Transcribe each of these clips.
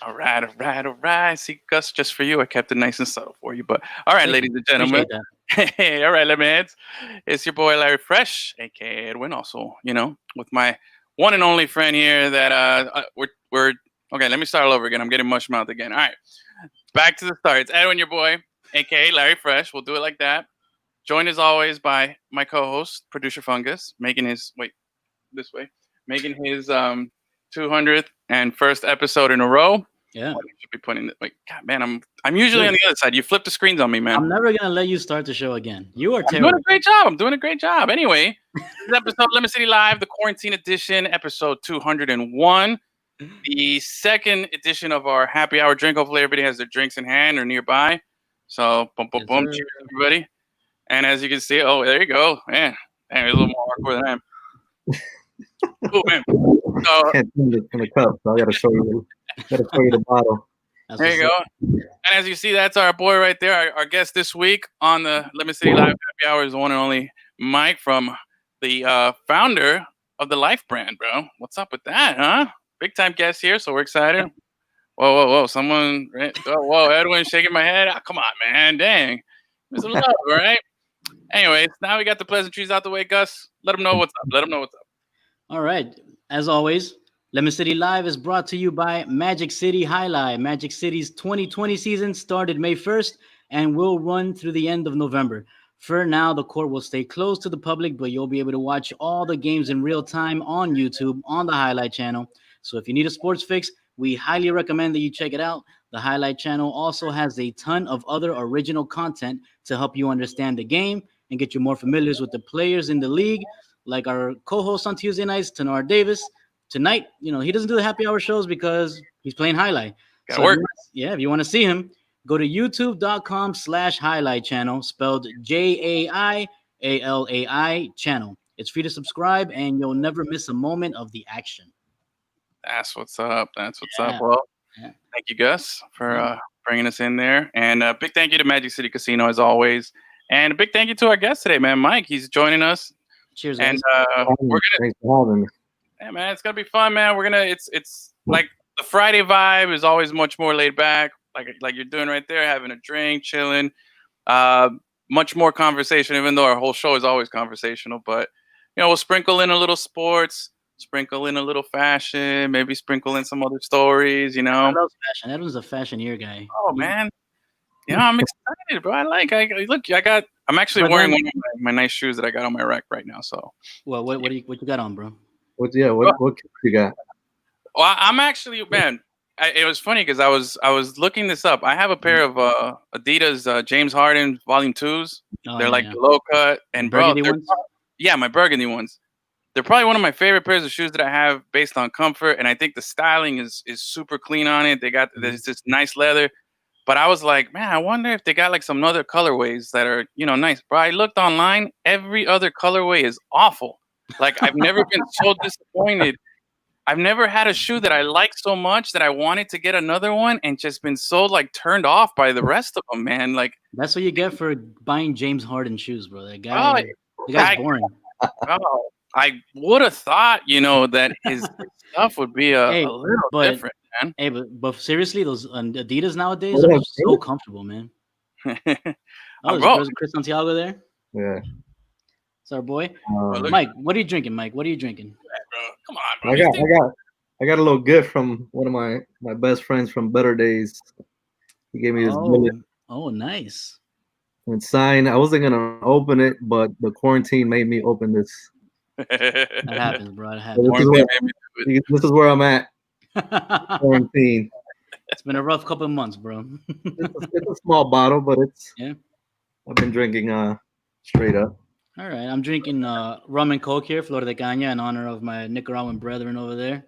All right. See, Gus, just for you, I kept it nice and subtle for you. But all right, Thank you. ladies and gentlemen. Appreciate that. Hey, all right, Lemonheads. It's your boy Larry Fresh, aka Edwin. Also, with my one and only friend here. That we're okay. Let me start all over again. I'm getting mush mouth again. All right, back to the start. It's Edwin, your boy, aka Larry Fresh. We'll do it like that. Joined as always by my co-host, producer Fungus, making his this way, making his 200th and first episode in a row. Yeah. You should be putting it like, God, man, I'm usually on Dude, the other side. You flip the screens on me, man. I'm never gonna let you start the show again. You are I'm doing terrible. a great job. I'm doing a great job. Anyway, this episode, Lemon City Live, the quarantine edition, episode 201, the second edition of our happy hour drink. Hopefully, everybody has their drinks in hand or nearby. So, boom, boom, Yes, boom. sir. Cheers, everybody. And as you can see, oh, there you go. Man, it's a little more hardcore than I am. Oh, man. So, Can't see it in the cup, so I gotta show you. Gotta show you the bottle. That's there you what's go. And as you see, that's our boy right there. Our guest this week on the Lemon City Live Happy Hour is the one and only Mike from the founder of the LYFE Brand, bro. What's up with that, huh? Big time guest here, so we're excited. Whoa. Someone, whoa, Edwin shaking my head. Oh, come on, man. Dang. There's a love, all right? Anyways, now we got the pleasantries out the way, Gus. Let them know what's up. All right. As always, Lemon City Live is brought to you by Magic City Highlight. Magic City's 2020 season started May 1st and will run through the end of November. For now, the court will stay closed to the public, but you'll be able to watch all the games in real time on YouTube on the Highlight channel. So if you need a sports fix, we highly recommend that you check it out. The Highlight channel also has a ton of other original content to help you understand the game and get you more familiar with the players in the league, like our co-host on Tuesday nights, Tenor Davis. Tonight, he doesn't do the happy hour shows because he's playing Highlight. Gotta work. If you want to see him, go to youtube.com/highlight channel, spelled JAIALAI channel. It's free to subscribe, and you'll never miss a moment of the action. That's what's up. Yeah. Well, Yeah. thank you, Gus, for bringing us in there. And a big thank you to Magic City Casino, as always. And a big thank you to our guest today, man, Mike. He's joining us. Cheers, And guys. we're gonna, Thanks for having me. yeah, man, it's gonna be fun, man. We're gonna, it's like the Friday vibe is always much more laid back, like you're doing right there, having a drink, chilling. Much more conversation, even though our whole show is always conversational. But we'll sprinkle in a little sports, sprinkle in a little fashion, maybe sprinkle in some other stories. I love fashion. Edwin's a fashioneer guy. Oh man, I'm excited, bro. I'm actually wearing one of my nice shoes that I got on my rack right now. So, Well, what you got on, bro? What you got? well, I'm actually, man. It was funny because I was looking this up. I have a pair of Adidas James Harden Volume 2s. They're like low cut and burgundy ones. Yeah, my burgundy ones. They're probably one of my favorite pairs of shoes that I have based on comfort, and I think the styling is super clean on it. There's this nice leather, but I was like, man, I wonder if they got like some other colorways that are nice. Bro, I looked online. Every other colorway is awful. Like I've never been so disappointed. I've never had a shoe that I liked so much that I wanted to get another one and just been so like turned off by the rest of them, man. Like that's what you get for buying James Harden shoes, bro. That guy, the guy's boring. Oh, I would have thought, that his stuff would be a little different, man. Hey, but seriously, those Adidas nowadays are so comfortable, man. There's Chris Santiago there. Yeah. It's our boy. Mike, what are you drinking, Mike? What are you drinking? Come on, bro. I got a little gift from one of my best friends from Better Days. He gave me this bullet. Oh, nice. And signed. I wasn't gonna open it, but the quarantine made me open this. That happens, bro. It happens. This is where I'm at. Quarantine. It's been a rough couple of months, bro. It's a small bottle, but I've been drinking straight up. All right, I'm drinking rum and coke here, Flor de Caña, in honor of my Nicaraguan brethren over there.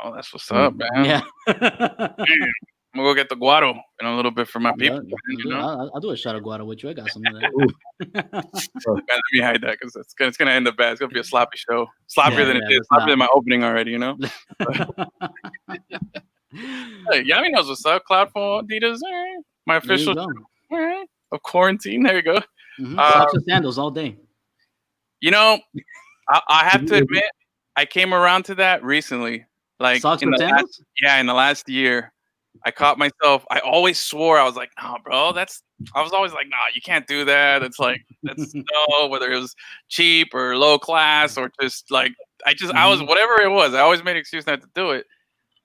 Oh, that's what's up, man. Yeah. I'm gonna go get the guaro in a little bit for my people. I'll do a shot of guaro with you. I got some of that. Let me hide that because it's gonna end up bad. It's gonna be a sloppy show, sloppier than it is. Sloppier than my opening already, Hey, Yami knows what's up. Cloud for Adidas, all right. My official, all right, of quarantine. There you go. Socks and sandals all day. I have to admit, I came around to that recently. Like socks and sandals? In the last year. I caught myself. I always swore. I was like, "No, bro, I was always like, "No, you can't do that." It's like that's no, whether it was cheap or low class or just like I was whatever it was. I always made an excuse not to do it,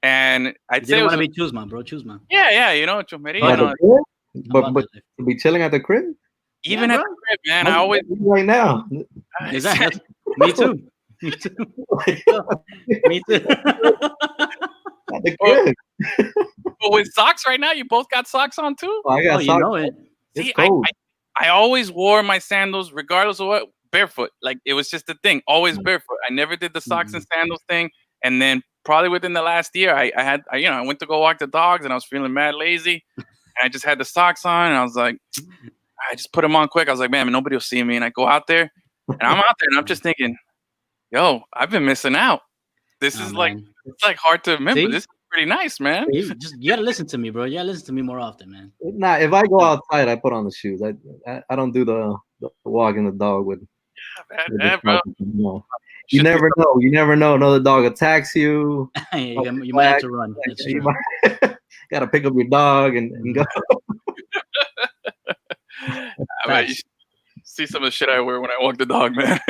and I'd You say didn't it want was to be Chusma, bro. Chusma. yeah, you know, chomeria. At Yeah. the crib? About But that life. to be chilling at the crib Even Yeah, at bro. the crib, man. I always right now. Exactly. Me too. Me too. Me too. At the Well, crib. but with socks right now, you both got socks on too. Oh, I got Oh, you socks. know it. It's See, cold. I always wore my sandals regardless of what, barefoot. Like it was just a thing, always barefoot. I never did the socks and sandals thing. And then probably within the last year, I went to go walk the dogs and I was feeling mad lazy. And I just had the socks on and I was like, I just put them on quick. I was like, man, nobody will see me. And I go out there and I'm out there and I'm just thinking, yo, I've been missing out. This is like, Man. it's like hard to remember. See? This is pretty nice, man. You gotta listen to me, bro. You gotta listen to me more often, man. Nah, if I go outside, I put on the shoes. I don't do the walking the dog with Yeah, bro. No. You never know. You never know. Another dog attacks you. You might have to run. That's You true. gotta pick up your dog and go. I mean, you see some of the shit I wear when I walk the dog, man.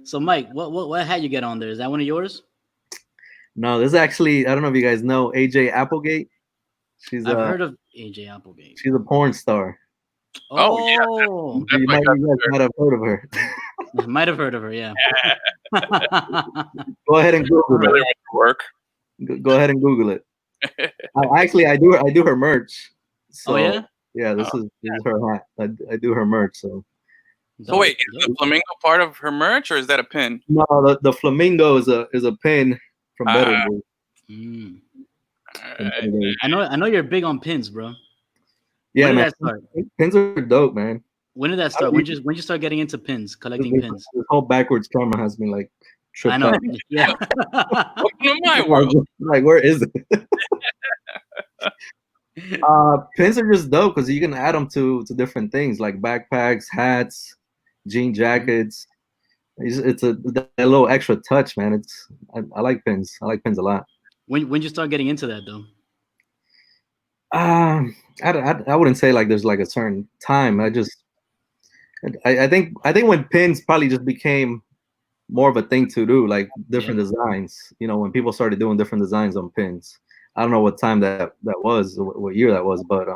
So, Mike, what hat you get on there? Is that one of yours? No, this is actually, I don't know if you guys know AJ Applegate. I've heard of AJ Applegate. She's a porn star. Oh, yeah, You guys might have heard of her. Might have heard of her, yeah. Go ahead and Google Familiar it. with your work. Go ahead and Google it. I do her merch. So, Oh yeah? Yeah, this is her hat. I do her merch. So wait, is the flamingo part of her merch or is that a pin? no, the flamingo is a pin from Better Days. Mm. Right. I know you're big on pins, bro. Yeah, when did man. that start? Pins are dope, man. When did that start? When you start getting into pins, collecting pins? This whole backwards camera has been like tripped I know. out. Yeah. Welcome to my world. Like, where is it? Pins are just dope because you can add them to different things like backpacks, hats, jean jackets. It's that little extra touch, man. I like pins. I like pins a lot. When you start getting into that though? I wouldn't say like there's like a certain time. I think when pins probably just became more of a thing to do, like different designs. You know, when people started doing different designs on pins. I don't know what time that was, what year that was, but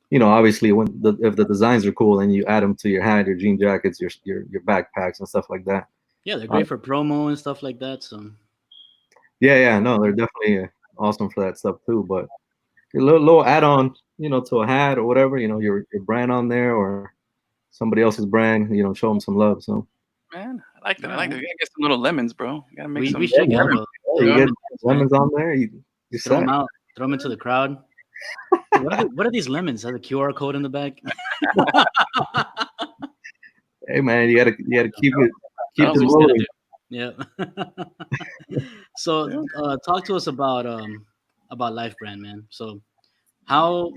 you know, obviously if the designs are cool and you add them to your hat, your jean jackets, your backpacks and stuff like that. Yeah, they're great for promo and stuff like that. So. Yeah, no, they're definitely awesome for that stuff too. But a little add-on, you know, to a hat or whatever, you know, your brand on there or somebody else's brand, you know, show them some love. So. Man, I like that. I like that. You gotta get some little lemons, bro. You gotta make some. We should get You get lemons on there. You throw them out. Throw them into the crowd. What are these lemons? Has a QR code in the back? Hey man, you gotta keep it moving. Yeah. So talk to us about LYFE Brand, man. So how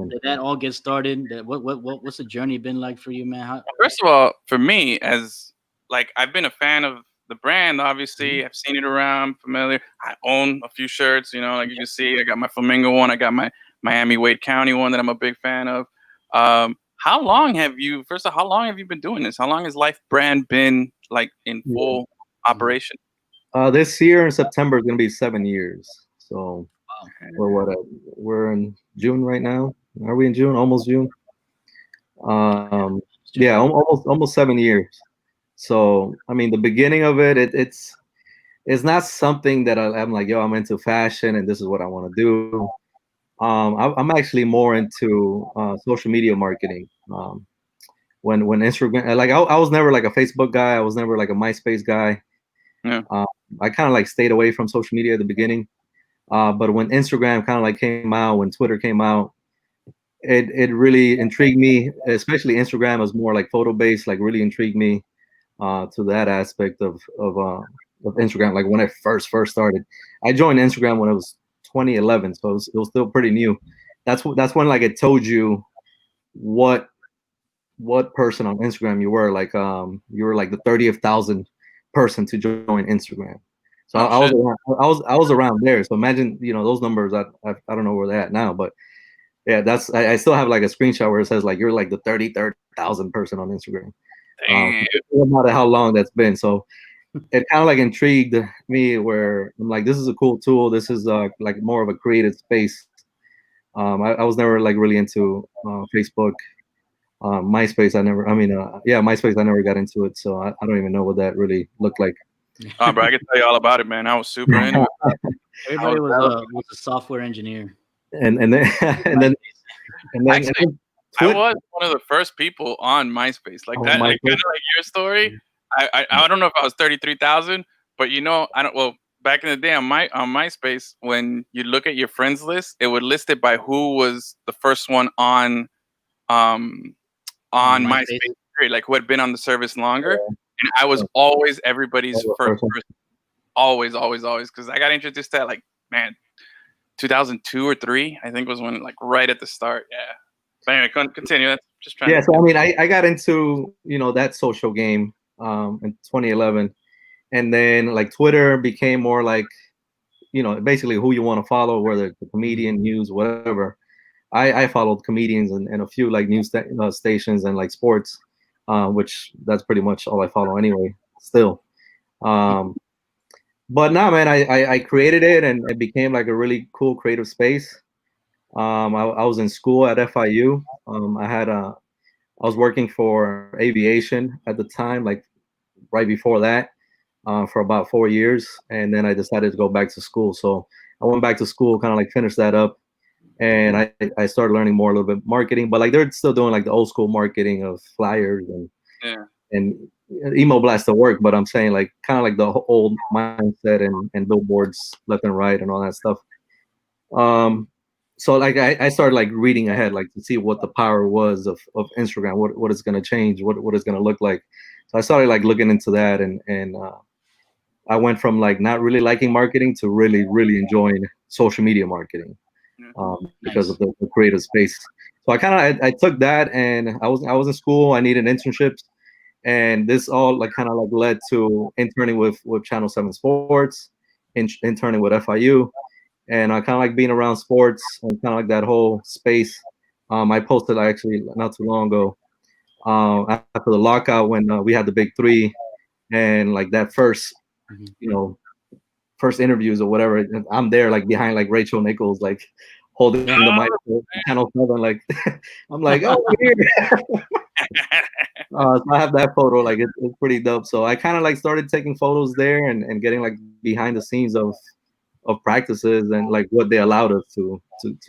did that all get started? What's the journey been like for you, man? First of all, for me, as like I've been a fan of the brand, obviously. I've seen it around, familiar. I own a few shirts, you know, like you can see. I got my Flamingo one. I got my Miami Wade County one that I'm a big fan of. How long have you been doing this? How long has LYFE Brand been like in full operation? This year in September is gonna be 7 years. So we're in June right now. Are we in June? Almost June. Yeah, almost 7 years. So I mean, the beginning of it's not something that I'm like, yo, I'm into fashion and this is what I want to do. I'm actually more into social media marketing. When Instagram, like I was never like a Facebook guy. I was never like a MySpace guy. Yeah. I kind of like stayed away from social media at the beginning. But when Instagram kind of like came out, when Twitter came out, it really intrigued me. Especially Instagram was more like photo based, like really intrigued me to that aspect of Instagram. Like when I first started, I joined Instagram when it was 2011, so it was still pretty new. That's when like it told you what person on Instagram you were. Like you were like the 30,000th person to join Instagram. So I was around, I was around there. So imagine, you know, those numbers. I don't know where they're at now, but yeah, I still have like a screenshot where it says like you're like the 33,000 person on Instagram. No matter how long that's been. So it kind of like intrigued me where I'm like, this is a cool tool. This is like more of a creative space. I was never like really into Facebook, MySpace. MySpace. I never got into it, so I don't even know what that really looked like. Oh, bro, I can tell you all about it, man. I was super into it. Everybody was a software engineer. And then Actually, I was one of the first people on MySpace. Like that, like, kind of like your story. I don't know if I was 33,000, but you know, I don't. Well, back in the day on MySpace, when you look at your friends list, it would list it by who was the first one on MySpace, like who had been on the service longer. And I was always everybody's first person. Always, because I got introduced to that, like, man, 2002 or 3, I think was when, like, right at the start. Yeah. But anyway, continue. That's just trying. Yeah. So I mean, I got into, you know, that social game in 2011, and then like Twitter became more like, you know, basically who you want to follow, whether it's a comedian, news, whatever. I followed comedians and a few like news stations and like sports, which that's pretty much all I follow anyway. Still. But no, man, I created it and it became like a really cool creative space. I was in school at FIU. I was working for aviation at the time, like right before that, for about 4 years, and then I decided to go back to school. So I went back to school, kind of like finished that up, and I started learning more a little bit marketing. But like they're still doing like the old school marketing of flyers and email blasts to work, but I'm saying like kind of like the old mindset and billboards left and right and all that stuff. So like I started like reading ahead, like to see what the power was of Instagram, what it's gonna change, what it's gonna look like. So I started like looking into that, and I went from like not really liking marketing to really enjoying social media marketing because of the creative space. So I took that, and I was in school. I needed internships. And this all like kind of like led to interning with Channel 7 Sports, interning with FIU, and I kind of like being around sports and kind of like that whole space. I posted actually not too long ago after the lockout when we had the big 3, and like that first, you know, first interviews or whatever. And I'm there like behind like Rachel Nichols, like holding the mic for Channel 7, like I'm like, oh, we're here. So I have that photo, like it's pretty dope. So I kind of like started taking photos there and getting like behind the scenes of practices and like what they allowed us to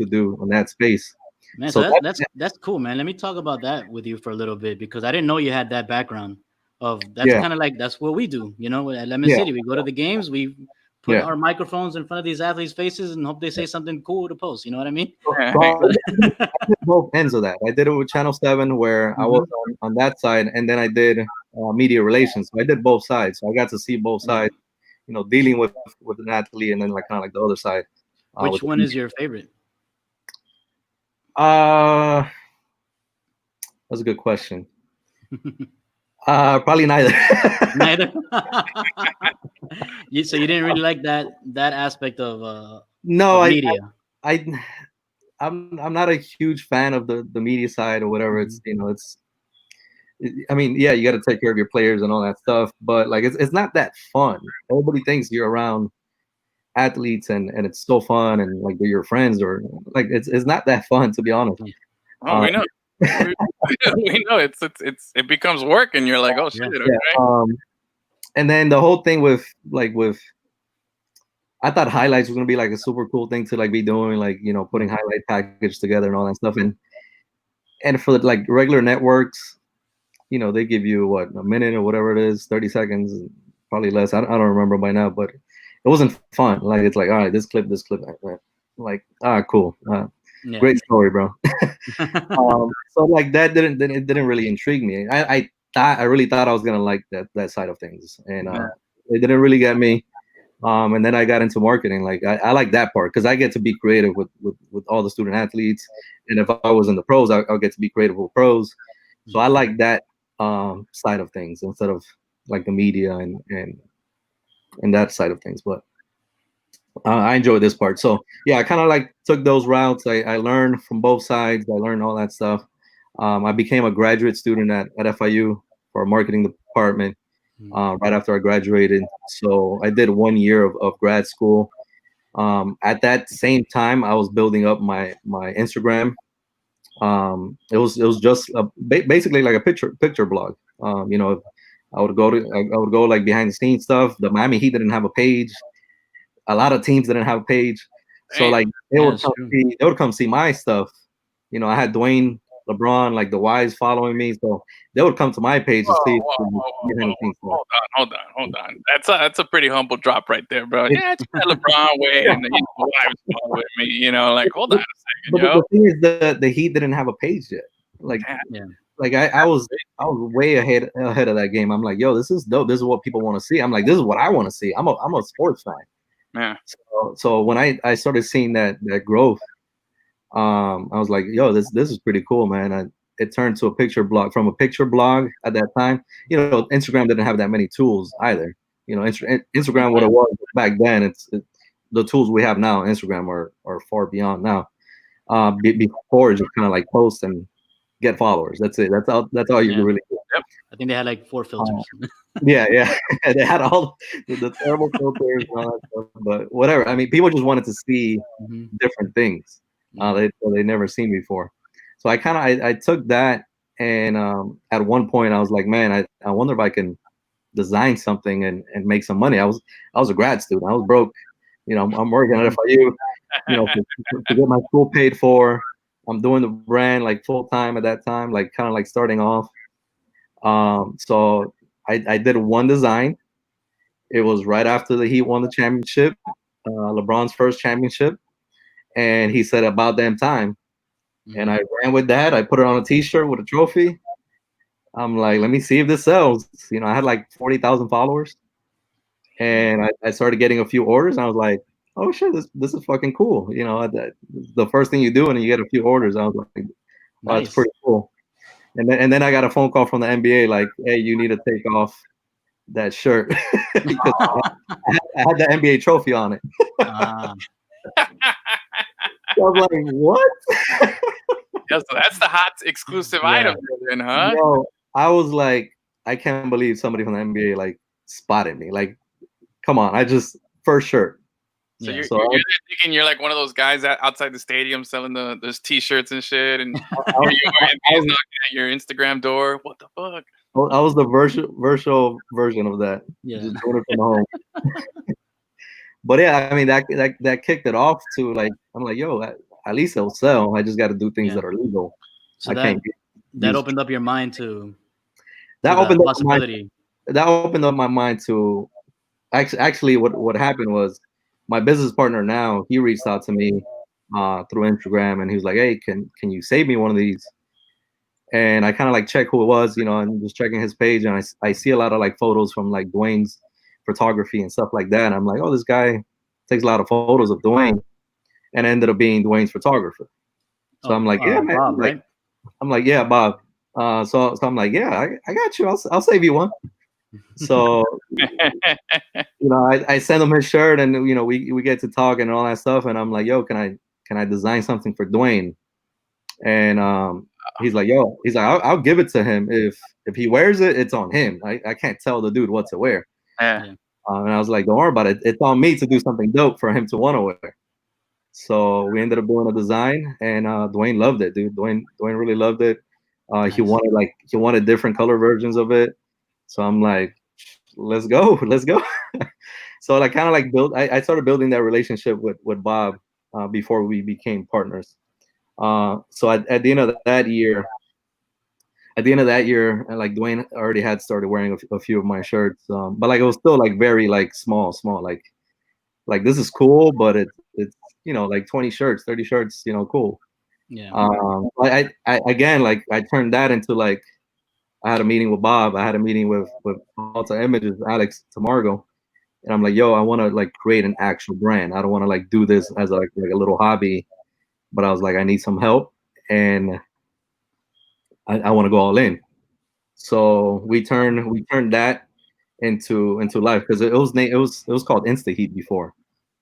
do on that space. Man, so that's cool, man. Let me talk about that with you for a little bit, because I didn't know you had that background of that's kind of like that's what we do, you know, at Lemon City. We go to the games, we put our microphones in front of these athletes' faces and hope they say something cool to post. You know what I mean? I did both ends of that. I did it with Channel 7 where I was on that side, and then I did media relations. So I did both sides. So I got to see both sides, you know, dealing with an athlete and then like kind of like the other side. Which one is your favorite? That's a good question. Probably neither. Neither. So you didn't really like that aspect of media. I'm not a huge fan of the media side or whatever. It's, you know, I mean, yeah, you got to take care of your players and all that stuff, but like it's not that fun. Everybody thinks you're around athletes and it's so fun and like they're your friends, or like it's not that fun, to be honest. Oh, we know. We know it becomes work, and you're like, oh shit. Okay. And then the whole thing with I thought highlights was gonna be like a super cool thing to like be doing, like, you know, putting highlight package together and all that stuff. And for like regular networks, you know, they give you what, a minute or whatever it is, 30 seconds, probably less. I don't remember by now, but it wasn't fun. Like it's like, all right, this clip, like, cool. Great story, bro. So like that didn't really intrigue me. I really thought I was gonna like that side of things, and it didn't really get me. And then I got into marketing. Like I like that part because I get to be creative with all the student athletes, and if I was in the pros, I'll get to be creative with pros. So I like that side of things instead of like the media and in that side of things. But I enjoy this part. So yeah, I kind of like took those routes. I learned from both sides. I learned all that stuff. I became a graduate student at FIU for marketing department right after I graduated. So I did 1 year of grad school. At that same time, I was building up my Instagram. It was just basically like a picture blog. You know, I would go like behind the scenes stuff. The Miami Heat didn't have a page. A lot of teams didn't have a page, so like they would come see my stuff. You know, I had Dwyane, LeBron, like the Wise following me, so they would come to my page to see. Hold on. That's a pretty humble drop right there, bro. Yeah, it's LeBron Wade and the Wives following me. You know, like hold on a second, yo. The thing is, the Heat didn't have a page yet. Like, like I was way ahead of that game. I'm like, yo, this is dope. This is what people want to see. I'm like, this is what I want to see. I'm a sports fan. Yeah. So when I started seeing that growth, I was like, yo, this is pretty cool, man. It turned to a picture blog. From a picture blog at that time, you know, Instagram didn't have that many tools either. You know, Instagram, what it was back then, it's the tools we have now. Instagram are far beyond now. Before, just kind of like post and get followers. That's it. That's all you can really do. Yep. I think they had like 4 filters. Yeah. They had all the terrible filters and all that stuff. But whatever. I mean, people just wanted to see different things they never seen before. So I took that, and at one point I was like, man, I wonder if I can design something and make some money. I was a grad student. I was broke. You know, I'm working at FIU. You know, to get my school paid for. I'm doing the brand like full time at that time, like kind of like starting off. So I did one design. It was right after the Heat won the championship, LeBron's first championship, and he said about damn time. And I ran with that. I put it on a T-shirt with a trophy. I'm like, let me see if this sells. You know, I had like 40,000 followers, and I started getting a few orders. And I was like, oh shit, this is fucking cool. You know, the first thing you do, and you get a few orders. I was like, oh, that's pretty cool. And then I got a phone call from the NBA, like, hey, you need to take off that shirt because I had the NBA trophy on it. So I was like, what? Yeah, so that's the hot exclusive item, then, huh? Yo, I was like, I can't believe somebody from the NBA like spotted me. Like, come on, first shirt. So you're thinking you're like one of those guys outside the stadium selling those T-shirts and shit, and you're knocking at your Instagram door. What the fuck? I was the virtual version of that. Yeah. Just doing it from home. But yeah, I mean that kicked it off to like, I'm like, yo, at least it'll sell. I just got to do things that are legal. So that opened up your mind to that opened up my mind to actually what happened was my business partner now, he reached out to me through Instagram, and he was like, hey, can you save me one of these? And I kind of like check who it was, you know, and just checking his page, and I see a lot of like photos from like Dwyane's photography and stuff like that. And I'm like, oh, this guy takes a lot of photos of Dwyane, and ended up being Dwyane's photographer. So I'm like, yeah, man. Bob, right? I'm like, yeah, Bob. So I'm like, yeah, I got you. I'll save you one. So you know, I send him his shirt, and you know, we get to talk and all that stuff, and I'm like, yo, can I design something for Dwyane? And he's like, I'll give it to him. If he wears it, it's on him. I can't tell the dude what to wear. And I was like, don't worry about it. It's on me to do something dope for him to want to wear. So we ended up doing a design, and Dwyane loved it, dude. Dwyane really loved it. He wanted different color versions of it. So I'm like, let's go. So I kind of like I started building that relationship with Bob before we became partners. So at the end of that year, like Dwyane already had started wearing a few of my shirts, but like it was still like very like small, like this is cool, but it's you know, like 20 shirts, 30 shirts, you know, cool. Yeah. I again, like I turned that into like, I had a meeting with Bob. I had a meeting with Alta Images, Alex Tamargo, and I'm like, yo, I want to like create an actual brand. I don't want to like do this as like a little hobby, but I was like, I need some help, and I want to go all in. So we turned that into LYFE, because it was called Insta Heat before.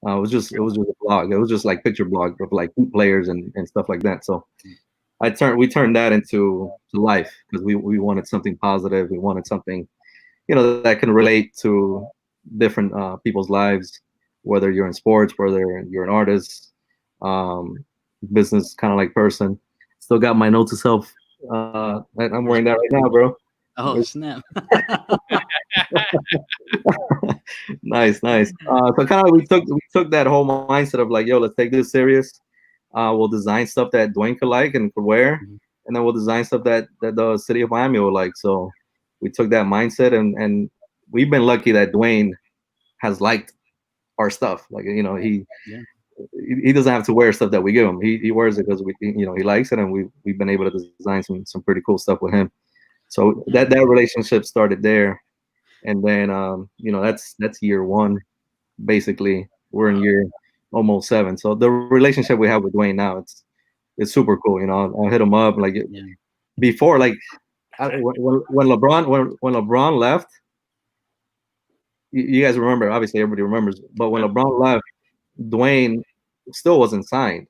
It was just a blog. It was just like picture blog of like hoop players and stuff like that. So we turned that into LYFE, because we wanted something positive. We wanted something, that can relate to different people's lives, whether you're in sports, whether you're an artist, business kind of like person. Still got my note to self. I'm wearing that right now, bro. Oh snap! Nice. So kind of we took that whole mindset of like, yo, let's take this serious. We'll design stuff that Dwyane could like and could wear, and then we'll design stuff that the city of Miami would like. So we took that mindset, and we've been lucky that Dwyane has liked our stuff. Like, he doesn't have to wear stuff that we give him. He wears it because he likes it, and we've been able to design some pretty cool stuff with him. So that relationship started there, and then that's year one. Basically, we're in year almost 7. So the relationship we have with Dwyane now, it's super cool. I'll hit him up like before, like when LeBron left. You guys remember? Obviously, everybody remembers. But when LeBron left, Dwyane still wasn't signed.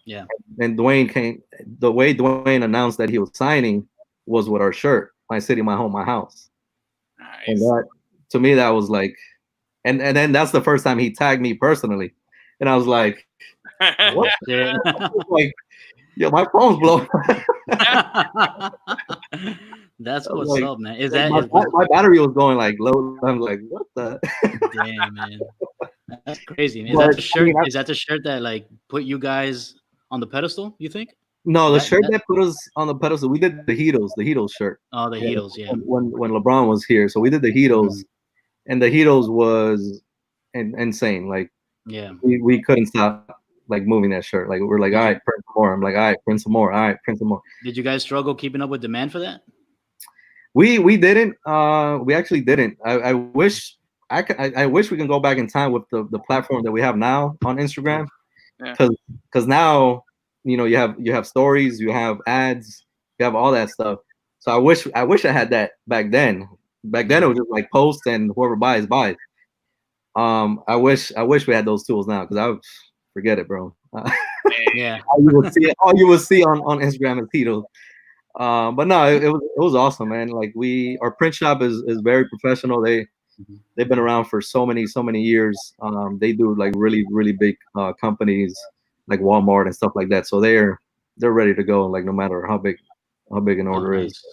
Yeah. And Dwyane came. The way Dwyane announced that he was signing was with our shirt, "My City, My Home, My House." Nice. And that, to me, that was like, and then that's the first time he tagged me personally, and I was like, "What?" Like, yo, my phone's blowing. That's what's like, up, man. Is like that my battery was going like low? I'm like, what the? Damn, man. That's crazy. Man. Is But, that the shirt? Is that the shirt that like put you guys on the pedestal? You think? No, the shirt that put us on the pedestal. We did the Heatles shirt. Oh, the Heatles, yeah. When LeBron was here, so we did the Heatles, and the Heatles was insane. Like, we couldn't stop like moving that shirt. Like, we're like, all right, print some more. I'm like, all right, print some more. All right, print some more. Did you guys struggle keeping up with demand for that? We didn't. We actually didn't. I wish I wish we can go back in time with the platform that we have now on Instagram, because now you have stories, you have ads, you have all that stuff. So I wish I had that back then. Back then it was just like post and whoever buys. I wish we had those tools now, because I would forget it, bro. Yeah. all you would see on Instagram is Tito. But no, it was awesome, man. Like, our print shop is very professional. They've been around for so many years. They do like really, really big companies like Walmart and stuff like that. So they're ready to go, like, no matter how big an order is.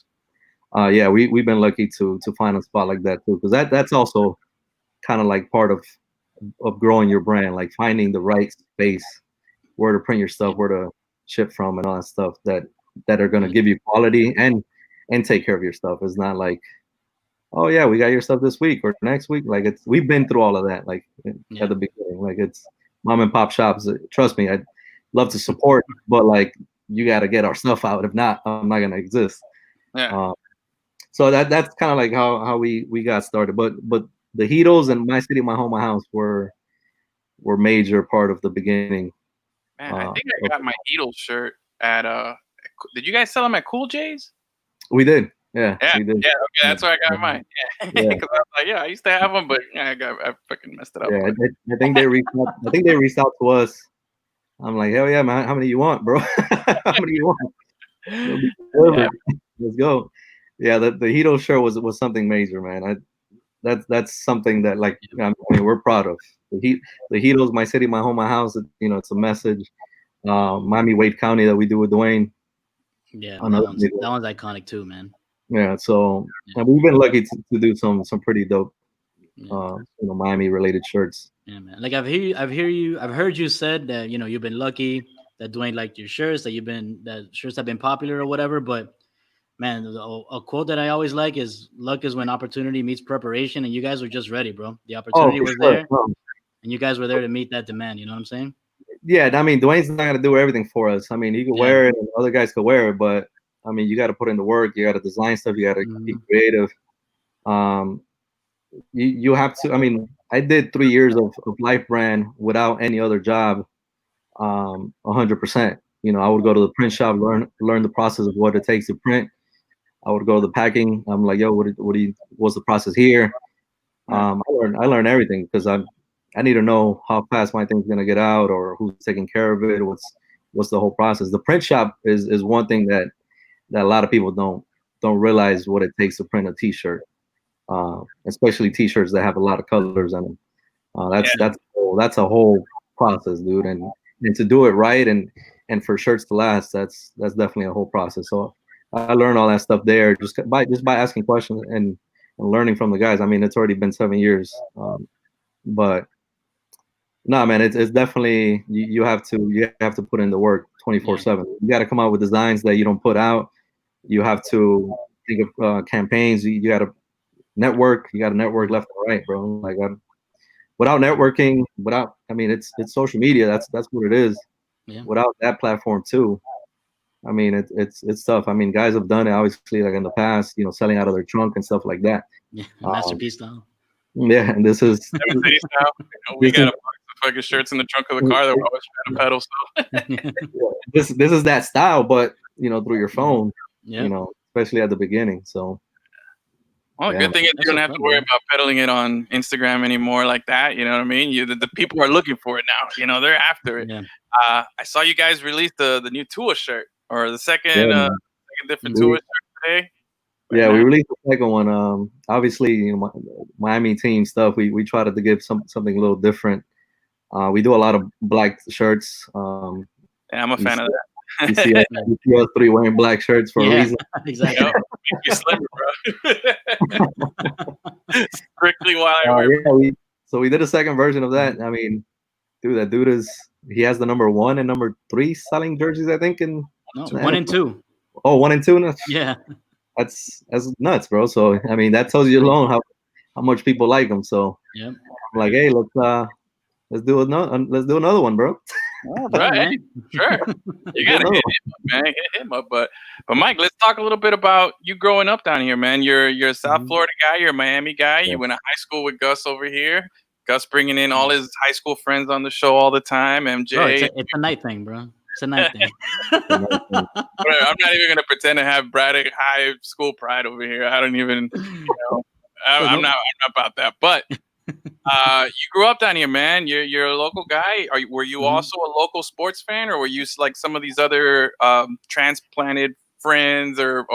Yeah, we've been lucky to find a spot like that too, because that's also kind of like part of growing your brand, like finding the right space where to print your stuff, where to ship from, and all that stuff that are going to give you quality and take care of your stuff. It's not like, oh yeah, we got your stuff this week or next week. Like, we've been through all of that, like at the beginning. Like, it's mom and pop shops. Trust me, I'd love to support, but like, you got to get our stuff out. If not, I'm not gonna exist. Yeah. So that's kind of like how we got started. But the Heatles and My City, My Home, My House were major part of the beginning. Man, I think I got my Beatles shirt at did you guys sell them at Cool J's? We did. Yeah, we did. Yeah, okay, that's where I got mine. Yeah, because I was like, I used to have them, but I fucking messed it up. Yeah, I think they reached out. I think they reached out to us. I'm like, hell yeah, man! How many you want, bro? How many you want? Let's go. Yeah, the Heatles shirt was something major, man. That's something that, like, I mean, we're proud of. The Heatles, My City, My Home, My House. It's a message. Miami-Wade County that we do with Dwyane. Yeah, that one's iconic too, man. Yeah, so we've been lucky to do some pretty dope, Miami related shirts. Yeah, man. Like, I've heard you said that you've been lucky that Dwyane liked your shirts, that shirts have been popular or whatever. But man, a quote that I always like is, "Luck is when opportunity meets preparation," and you guys were just ready, bro. The opportunity was there, and you guys were there to meet that demand. You know what I'm saying? Yeah, I mean, Dwyane's not gonna do everything for us. I mean, he could wear it, and other guys could wear it, but I mean, you got to put in the work. You got to design stuff. You got to be creative. You have to. I mean, I did 3 years of LYFE Brand without any other job, 100%. I would go to the print shop, learn the process of what it takes to print. I would go to the packing. I'm like, yo, what's the process here? I learned everything because I need to know how fast my thing's gonna get out or who's taking care of it. What's the whole process? The print shop is one thing that a lot of people don't realize what it takes to print a T-shirt, especially T-shirts that have a lot of colors in them. That's a whole process, dude, and to do it right and for shirts to last, that's definitely a whole process. So I learned all that stuff there just by asking questions and learning from the guys. I mean, it's already been 7 years, but no, man, it's definitely you have to put in the work 24/7. You got to come out with designs that you don't put out. You have to think of campaigns. You got to network. You got to network left and right, bro. Like without networking, it's social media. That's what it is. Yeah. Without that platform too, I mean, it's tough. I mean, guys have done it obviously, like in the past, selling out of their trunk and stuff like that. Yeah, masterpiece style. Yeah, and this is we got a box of fucking shirts in the trunk of the car that we're always trying to pedal. So this is that style, but through your phone, yeah. Especially at the beginning. So. Well, good thing is you don't have to worry about peddling it on Instagram anymore like that. You know what I mean? The people are looking for it now. They're after it. Yeah. I saw you guys release the new Tua shirt or the second different Tua shirt today. Yeah, we released the second one. Obviously, Miami team stuff. We tried to give something a little different. We do a lot of black shirts. Yeah, I'm a fan of that. You see us three wearing black shirts for a reason. Exactly. You're slimmer, bro. Strictly while I wear. So we did a second version of that. I mean, dude, that dude he has the number 1 and number 3 selling jerseys, I think. No, 1 and 2. Oh, 1 and 2. Yeah. That's nuts, bro. So I mean, that tells you alone how much people like them. So yeah, I'm like, hey, let's do another one, bro. All right, sure. You gotta hit him up, man. Hit him up. But Mike, let's talk a little bit about you growing up down here, man. You're a South Florida guy. You're a Miami guy. You went to high school with Gus over here. Gus bringing in all his high school friends on the show all the time. MJ. Bro, it's a night thing, bro. It's a night thing. I'm not even gonna pretend to have Braddock High School pride over here. I don't even. I'm not about that. But you grew up down here, man. You're a local guy. Were you also a local sports fan, or were you like some of these other transplanted friends or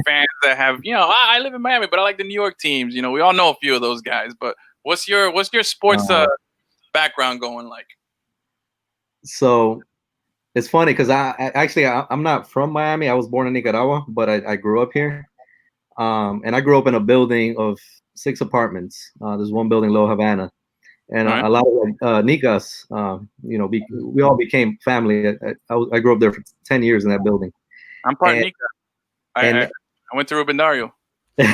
fans that have? I live in Miami, but I like the New York teams. We all know a few of those guys. But what's your sports background going like? So it's funny because I'm not from Miami. I was born in Nicaragua, but I grew up here. And I grew up in a building of 6 apartments. There's one building, Lower Havana, and a lot of Nicas. We all became family. I grew up there for 10 years in that building. I'm part Nica. I went to Ruben Dario. So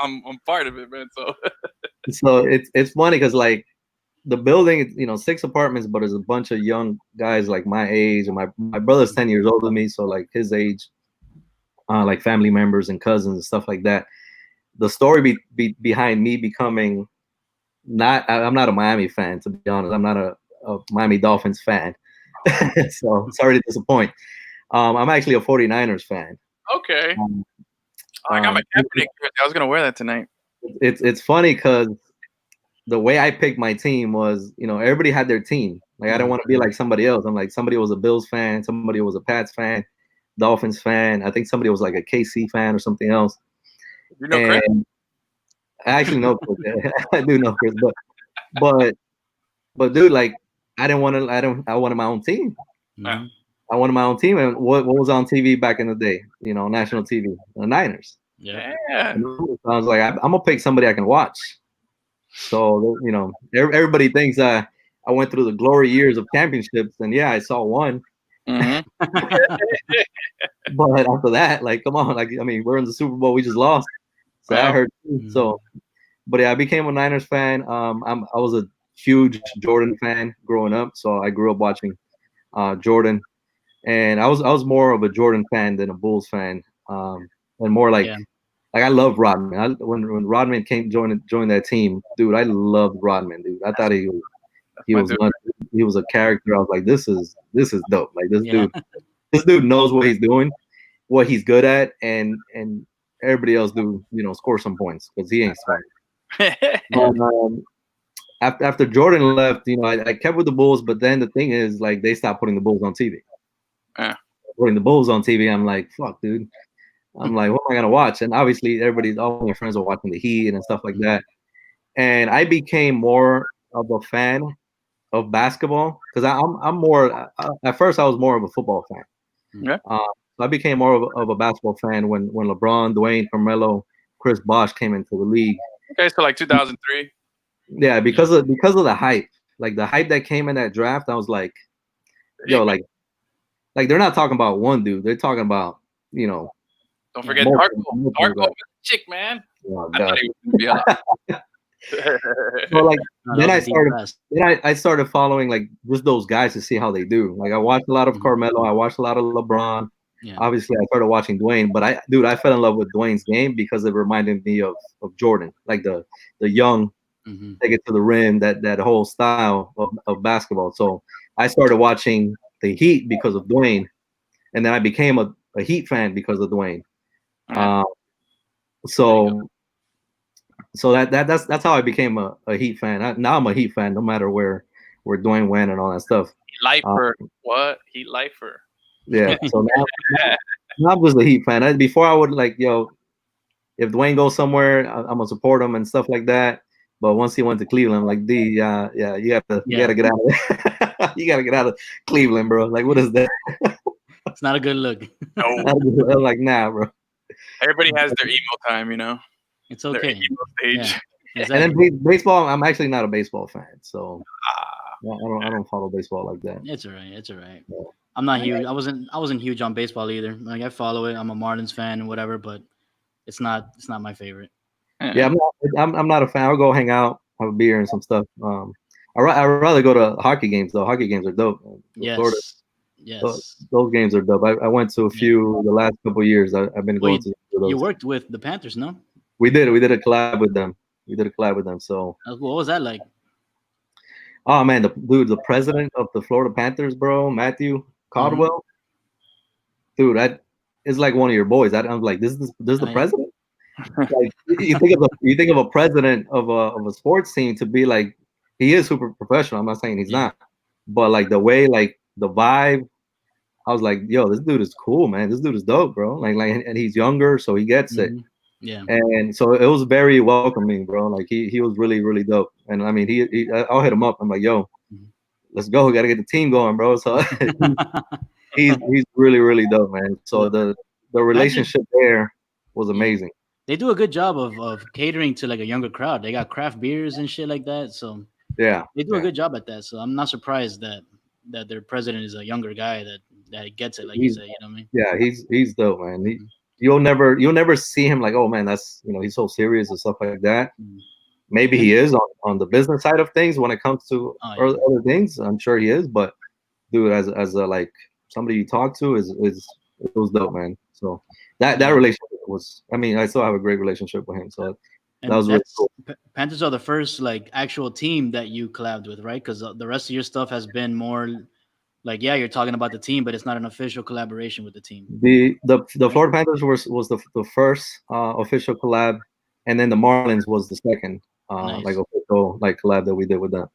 I'm part of it, man. So it's funny because like the building, 6 apartments, but there's a bunch of young guys like my age, and my brother's 10 years older than me, so like his age, like family members and cousins and stuff like that. The story behind me becoming I'm not a Miami fan, to be honest. I'm not a Miami Dolphins fan. So sorry to disappoint. I'm actually a 49ers fan. Okay. I got my Kaepernick jersey. I was gonna wear that tonight. It's funny because the way I picked my team was, everybody had their team. Like I didn't want to be like somebody else. I'm like, somebody was a Bills fan, somebody was a Pats fan, Dolphins fan. I think somebody was like a KC fan or something else. You know Chris? I actually know Chris. I do know Chris, but dude, like I wanted my own team. Yeah. I wanted my own team, and what was on TV back in the day? National TV, the Niners. Yeah. So I was like, I'm gonna pick somebody I can watch. So everybody thinks I went through the glory years of championships, and yeah, I saw one. Mm-hmm. But after that, like, come on, like, I mean, we're in the Super Bowl, we just lost. So I heard. So, but yeah, I became a Niners fan. I was a huge Jordan fan growing up, so I grew up watching Jordan, and I was more of a Jordan fan than a Bulls fan, and more like. Yeah. Like I love Rodman. When Rodman joined that team, dude, I loved Rodman, dude. I thought he was was a character. I was like, this is dope. Like this dude knows what he's doing, what he's good at, and everybody else do score some points because he ain't smart. But, after Jordan left, I kept with the Bulls, but then the thing is, like, they stopped putting the Bulls on TV. Putting the Bulls on TV, I'm like, fuck, dude. I'm like, what am I gonna watch? And obviously, all my friends are watching the Heat and stuff like that. And I became more of a fan of basketball because I'm more. At first, I was more of a football fan. Yeah. So I became more of a basketball fan when LeBron, Dwyane, Carmelo, Chris Bosh came into the league. Okay, so like 2003. Yeah, because of the hype, like the hype that came in that draft, I was like, yo, like they're not talking about one dude, they're talking about Don't forget Darko, chick, man. Oh, I thought he was gonna be alive. So like then I started following like just those guys to see how they do. Like I watched a lot of Carmelo, I watched a lot of LeBron. Yeah. Obviously, I started watching Dwyane, but I fell in love with Dwyane's game because it reminded me of Jordan, like the young. Take it to the rim, that whole style of basketball. So I started watching the Heat because of Dwyane, and then I became a Heat fan because of Dwyane. So that's how I became a Heat fan. Now I'm a Heat fan, no matter where Dwyane went and all that stuff. Lifer, what? Heat lifer. Yeah. So now I'm just a Heat fan. Before I would like, if Dwyane goes somewhere, I'm gonna support him and stuff like that. But once he went to Cleveland, I'm like, you gotta get out of there. You gotta get out of Cleveland, bro. Like, what is that? It's not a good look. No. I'm like, nah, bro. Everybody has their emo time, It's okay. Their emo stage. Yeah, exactly. And then baseball, I'm actually not a baseball fan, so I don't follow baseball like that. It's all right. Yeah. I'm not huge. I wasn't huge on baseball either. Like I follow it. I'm a Marlins fan and whatever, but it's not my favorite. Yeah, I'm not a fan. I'll go hang out, have a beer and some stuff. I'd rather go to hockey games though. Hockey games are dope. Yes. Florida, yes. Those games are dope. I went to a few the last couple of years. I've been going to those. You worked with the Panthers, no? We did a collab with them. So what was that like? Oh man, the president of the Florida Panthers, bro, Matthew Caldwell. Dude, that is like one of your boys. I'm like, this is the president. Like you think of a president of a sports team to be like, he is super professional. I'm not saying he's not, but like the way, like the vibe, I was like, yo, this dude is cool, man. This dude is dope, bro. Like, and he's younger, so he gets it. Yeah. And so it was very welcoming, bro. Like he was really, really dope. And I mean, I'll hit him up. I'm like, yo, let's go. We gotta get the team going, bro. So he's really, really dope, man. So the relationship there was amazing. They do a good job of catering to like a younger crowd. They got craft beers and shit like that. So yeah, they do a good job at that. So I'm not surprised that their president is a younger guy that gets it, like you said. You know what I mean? Yeah, he's dope, man. You'll never see him like, oh man, that's he's so serious and stuff like that. Maybe he is on the business side of things when it comes to other things. I'm sure he is, but dude, as a like somebody you talk to it was dope, man. So that relationship was, I mean, I still have a great relationship with him. So that was really cool. Panthers are the first like actual team that you collabed with, right? Because the rest of your stuff has been more like, you're talking about the team, but it's not an official collaboration with the team. The Florida Panthers was the first official collab, and then the Marlins was the second like official like collab that we did with them.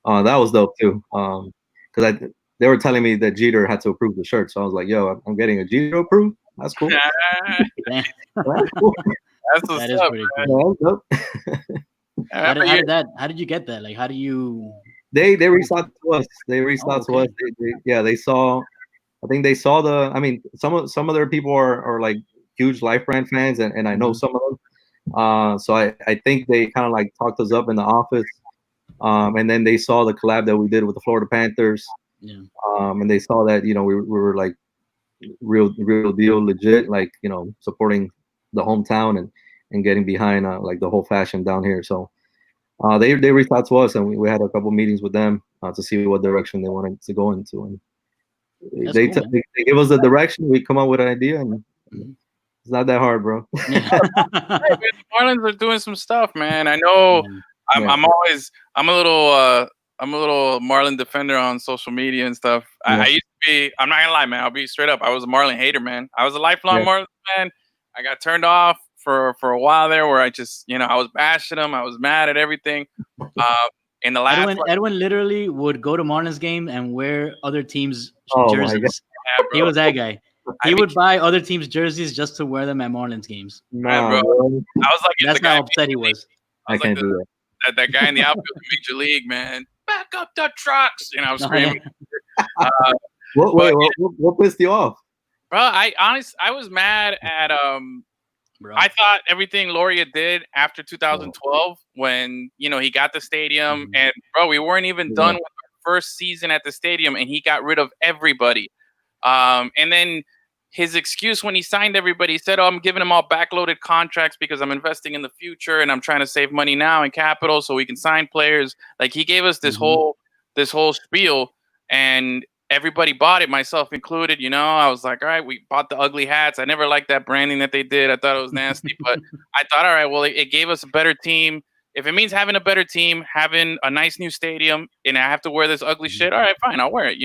That was dope too. Because they were telling me that Jeter had to approve the shirt, so I was like, yo, I'm getting a Jeter approved. That's cool. That's cool. That is pretty cool. How did you get that? Like, how do you? They reached out to us. They saw. I think they saw I mean, some of their people are like huge LYFE Brand fans, and I know some of them. So I think they kind of like talked us up in the office, and then they saw the collab that we did with the Florida Panthers. Yeah. And they saw that we were like real deal, legit, like supporting the hometown and getting behind like the whole fashion down here. So they reached out to us, and we had a couple meetings with them to see what direction they wanted to go into, and they give us the direction. We come up with an idea, and it's not that hard, bro. The Marlins are doing some stuff, man. I know. I'm a little Marlin defender on social media and stuff. I used to be. I'm not gonna lie, man. I'll be straight up. I was a Marlin hater, man. I was a lifelong Marlin fan. I got turned off for a while there, where I just, I was bashing them. I was mad at everything. In the last, Edwin literally would go to Marlins game and wear other teams' Oh, jerseys. yeah, He was that guy. He would buy other teams' jerseys just to wear them at Marlins games. Nah, bro. bro. I was like, That's how upset he was. I can't do that. That guy in the outfield in Major League, man. Back up the trucks. I was screaming. What pissed you off? Bro, I was mad at Bro. I thought everything Loria did after 2012 when, he got the stadium, and bro, we weren't even done with our first season at the stadium, and he got rid of everybody. And then his excuse when he signed everybody, he said, "Oh, I'm giving them all backloaded contracts because I'm investing in the future and I'm trying to save money now and capital so we can sign players." Like, he gave us this whole spiel, and everybody bought it, myself included. I was like, all right, we bought the ugly hats. I never liked that branding that they did. I thought it was nasty, but I thought, all right, well, it gave us a better team. If it means having a better team, having a nice new stadium, and I have to wear this ugly shit, all right, fine, I'll wear it,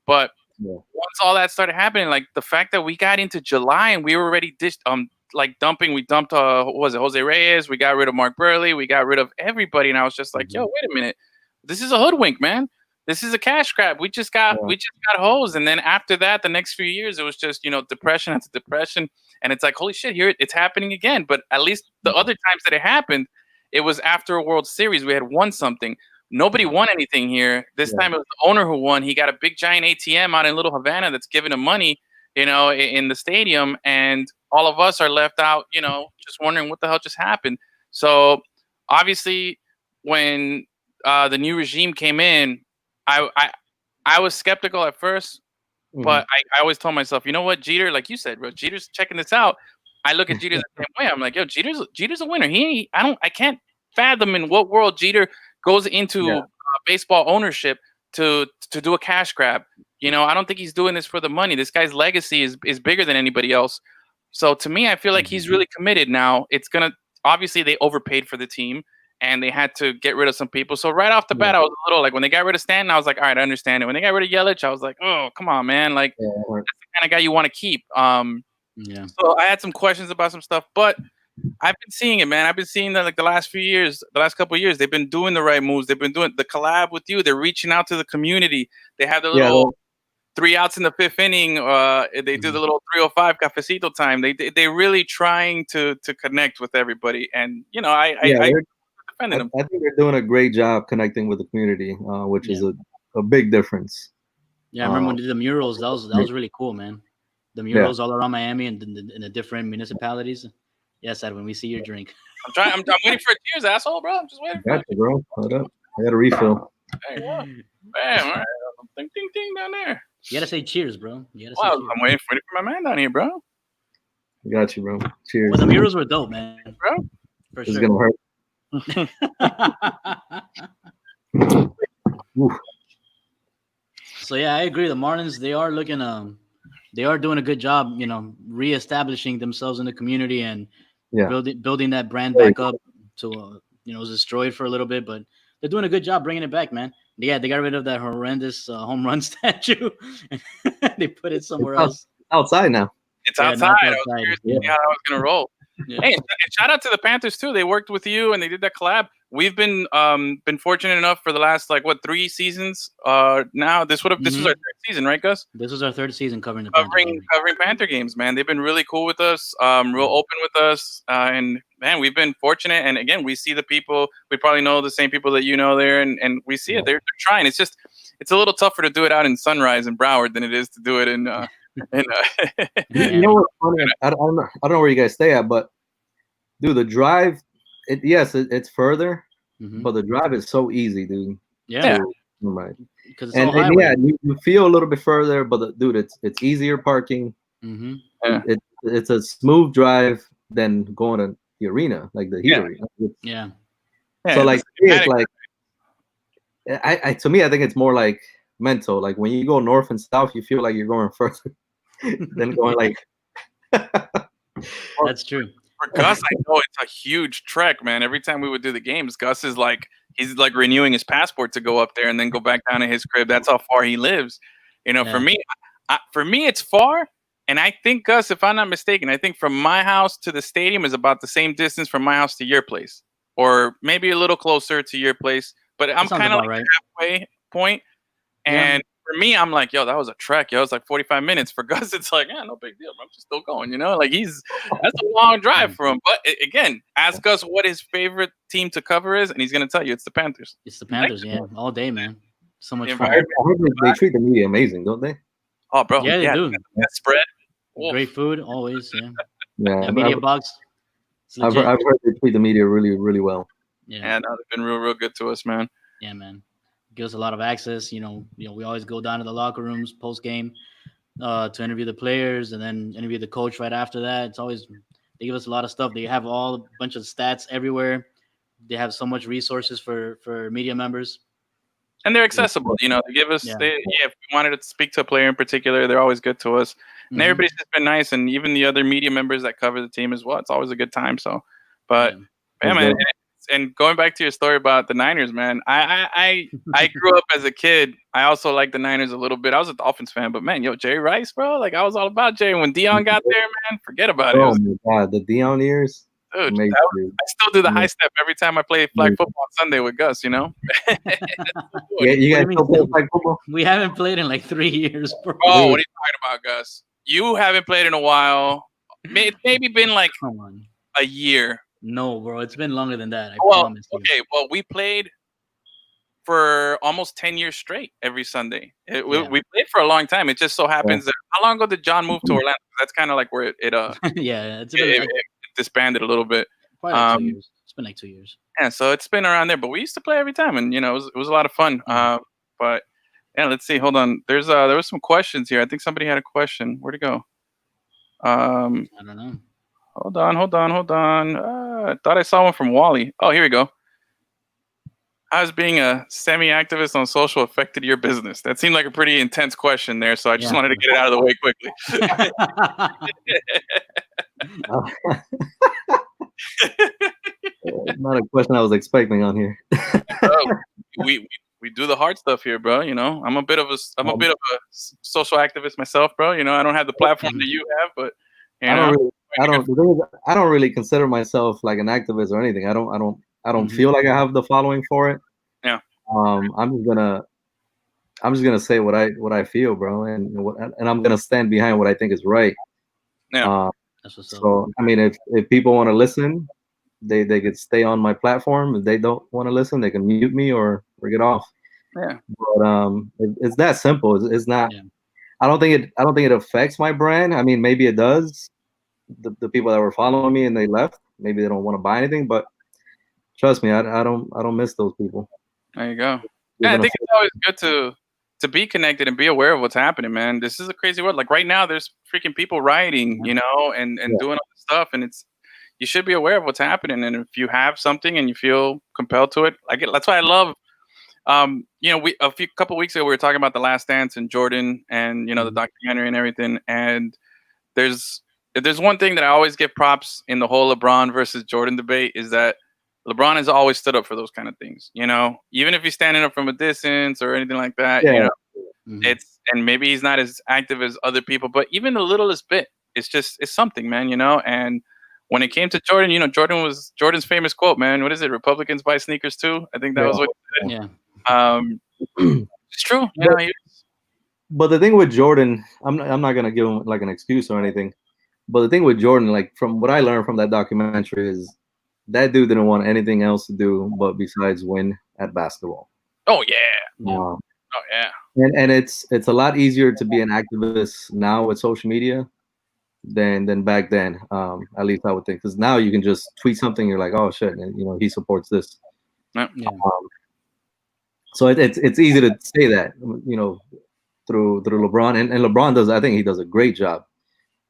But once all that started happening, like the fact that we got into July and we were already dumping, we dumped, what was it, Jose Reyes, we got rid of Mark Burley, we got rid of everybody, and I was just like, yo, wait a minute, this is a hoodwink, man. This is a cash grab. We just got hosed, and then after that, the next few years, it was just depression after depression, and it's like, holy shit, here it's happening again. But at least the other times that it happened, it was after a World Series. We had won something. Nobody won anything here. This time it was the owner who won. He got a big giant ATM out in Little Havana that's giving him money, in the stadium, and all of us are left out, just wondering what the hell just happened. So obviously, when the new regime came in, I was skeptical at first, but I always told myself, you know what, Jeter, like you said, bro, Jeter's checking this out. I look at Jeter the same way. I'm like, yo, Jeter's a winner. I can't fathom in what world Jeter goes into baseball ownership to do a cash grab. I don't think he's doing this for the money. This guy's legacy is bigger than anybody else. So to me, I feel like he's really committed now. Obviously they overpaid for the team, and they had to get rid of some people. So right off the bat, I was a little like, when they got rid of Stanton, I was like, all right, I understand it. When they got rid of Yelich, I was like, oh, come on, man. Like, that's the kind of guy you want to keep. So I had some questions about some stuff, but I've been seeing it, man. I've been seeing that, like, the last couple of years, they've been doing the right moves. They've been doing the collab with you. They're reaching out to the community. They have the little 3 outs in the 5th inning. They do the little 305 cafecito time. They're really trying to connect with everybody. And, I think they're doing a great job connecting with the community, which is a big difference. Yeah, I remember when they did the murals. That was really cool, man. The murals all around Miami and in the different municipalities. Yes, Ed, when we see your drink. I'm waiting for tears, asshole, bro. I'm just waiting for you, bro. Hold up. I got a refill. There you go. Bam, all right. Ding, ding, ding down there. You gotta say cheers, bro. Cheers. I'm waiting for my man down here, bro. I got you, bro. Cheers. Well, the murals were dope, man. Bro. For it's sure. Gonna hurt. So yeah, I agree. The Marlins, they are doing a good job, reestablishing themselves in the community and building that brand back up. To it was destroyed for a little bit, but they're doing a good job bringing it back, man. Yeah, they got rid of that horrendous home run statue. They put it somewhere else. Outside now. It's outside. I was curious to see how I was gonna roll. Yeah. Hey, and shout out to the Panthers too. They worked with you and they did that collab. We've been fortunate enough for the last 3 seasons. Now this was our 3rd season, right, Gus? This was our 3rd season covering Panther games, man. They've been really cool with us, real open with us, and man, we've been fortunate. And again, we see the people. We probably know the same people that there, and we see it. They're trying. It's a little tougher to do it out in Sunrise and Broward than it is to do it in. You know what's funny? I don't know where you guys stay at, but dude, the drive. It's further, but the drive is so easy, dude. Yeah, right. Because you feel a little bit further, but it's easier parking. Yeah. It's a smooth drive than going to the arena, like the heat arena. So it's like I to me, I think it's more like mental. Like when you go north and south, you feel like you're going further than going like. That's true. For Gus, I know it's a huge trek, man. Every time we would do the games, Gus is like he's like renewing his passport to go up there and then go back down to his crib. That's how far he lives. You know, for me, it's far. And I think, Gus, if I'm not mistaken, I think from my house to the stadium is about the same distance from my house to your place, or maybe a little closer to your place. But I'm kind of like right. halfway point. And for me, I'm like, yo, that was a trek. Yo, it's like 45 minutes. For Gus, it's like, yeah, no big deal. I'm just still going, you know? Like that's a long drive for him. But again, ask Gus what his favorite team to cover is, and he's going to tell you it's the Panthers. It's the Panthers, all day, man. So much fun. I heard they treat the media amazing, don't they? Oh, bro. Yeah, they do. That spread. Great food, always, Yeah. That media box. I've heard they treat the media really, really well. Yeah, no, they've been real good to us, man. Yeah, man. Give us a lot of access. You know, we always go down to the locker rooms post game to interview the players and then interview the coach right after that. It's always they give us a lot of stuff. They have a bunch of stats everywhere. They have so much resources for media members. And they're accessible, you know. They give us, if we wanted to speak to a player in particular, they're always good to us. And everybody's just been nice, and even the other media members that cover the team as well. It's always a good time. So, but man, and going back to your story about the Niners, man, I grew up as a kid. I also liked the Niners a little bit. I was a Dolphins fan, but man, Jerry Rice, bro, like I was all about Jerry. When Deion got there, man, forget about it. Oh my God, the Deion years. Dude, I still do the high step every time I play flag football on Sunday with Gus, you know? Yeah, you guys still play flag football? We haven't played in like 3 years, bro. Oh, what are you talking about, Gus? You haven't played in a while. It's maybe been like a year. No, bro, it's been longer than that. I promise you. Okay, well, we played for almost 10 years straight every Sunday. We played for a long time. It just so happens that how long ago did John move to Orlando? That's kind of like where it it disbanded a little bit. Probably like 2 years. It's been like 2 years. Yeah, so it's been around there, but we used to play every time, and it was a lot of fun. But yeah, let's see. Hold on. There was some questions here. I think somebody had a question. Where'd it go? I don't know. Hold on. I thought I saw one from Wally. Oh, here we go. How's being a semi-activist on social affected your business? That seemed like a pretty intense question there, so I just wanted to get it out of the way quickly. Not a question I was expecting on here. We do the hard stuff here, bro. You know, I'm a bit of a social activist myself, bro. You know, I don't have the platform that you have, but I don't really consider myself like an activist or anything. I don't feel like I have the following for it. Yeah. I'm just gonna say what I feel, bro, and I'm gonna stand behind what I think is right. Yeah. So I mean, if people want to listen, they could stay on my platform. If they don't want to listen, they can mute me or get off. Yeah. But it's that simple. It's not. Yeah. I don't think it affects my brand. I mean, maybe it does. The people that were following me and they left, maybe they don't want to buy anything. But trust me, I don't miss those people. There you go. Yeah, I think it's always good to be connected and be aware of what's happening, man. This is a crazy world. Like right now, there's freaking people rioting, you know, and doing all this stuff, and you should be aware of what's happening. And if you have something and you feel compelled to it, that's why I love. A couple weeks ago we were talking about The Last Dance and Jordan and the documentary and everything. And there's one thing that I always give props in the whole LeBron versus Jordan debate is that LeBron has always stood up for those kind of things. You know, even if he's standing up from a distance or anything like that. Yeah. You know, and maybe he's not as active as other people, but even the littlest bit, it's something, man. You know, and when it came to Jordan, Jordan's famous quote, man. What is it? Republicans buy sneakers too. I think that was what he said. Yeah. It's true. But the thing with Jordan, I'm not gonna give him like an excuse or anything. But the thing with Jordan, like from what I learned from that documentary, is that dude didn't want anything else to do but besides win at basketball. Oh yeah. Oh yeah. And it's a lot easier to be an activist now with social media than back then. At least I would think, because now you can just tweet something, you're like, oh shit, and he supports this. Yeah. So it's easy to say that, through LeBron, and LeBron does. I think he does a great job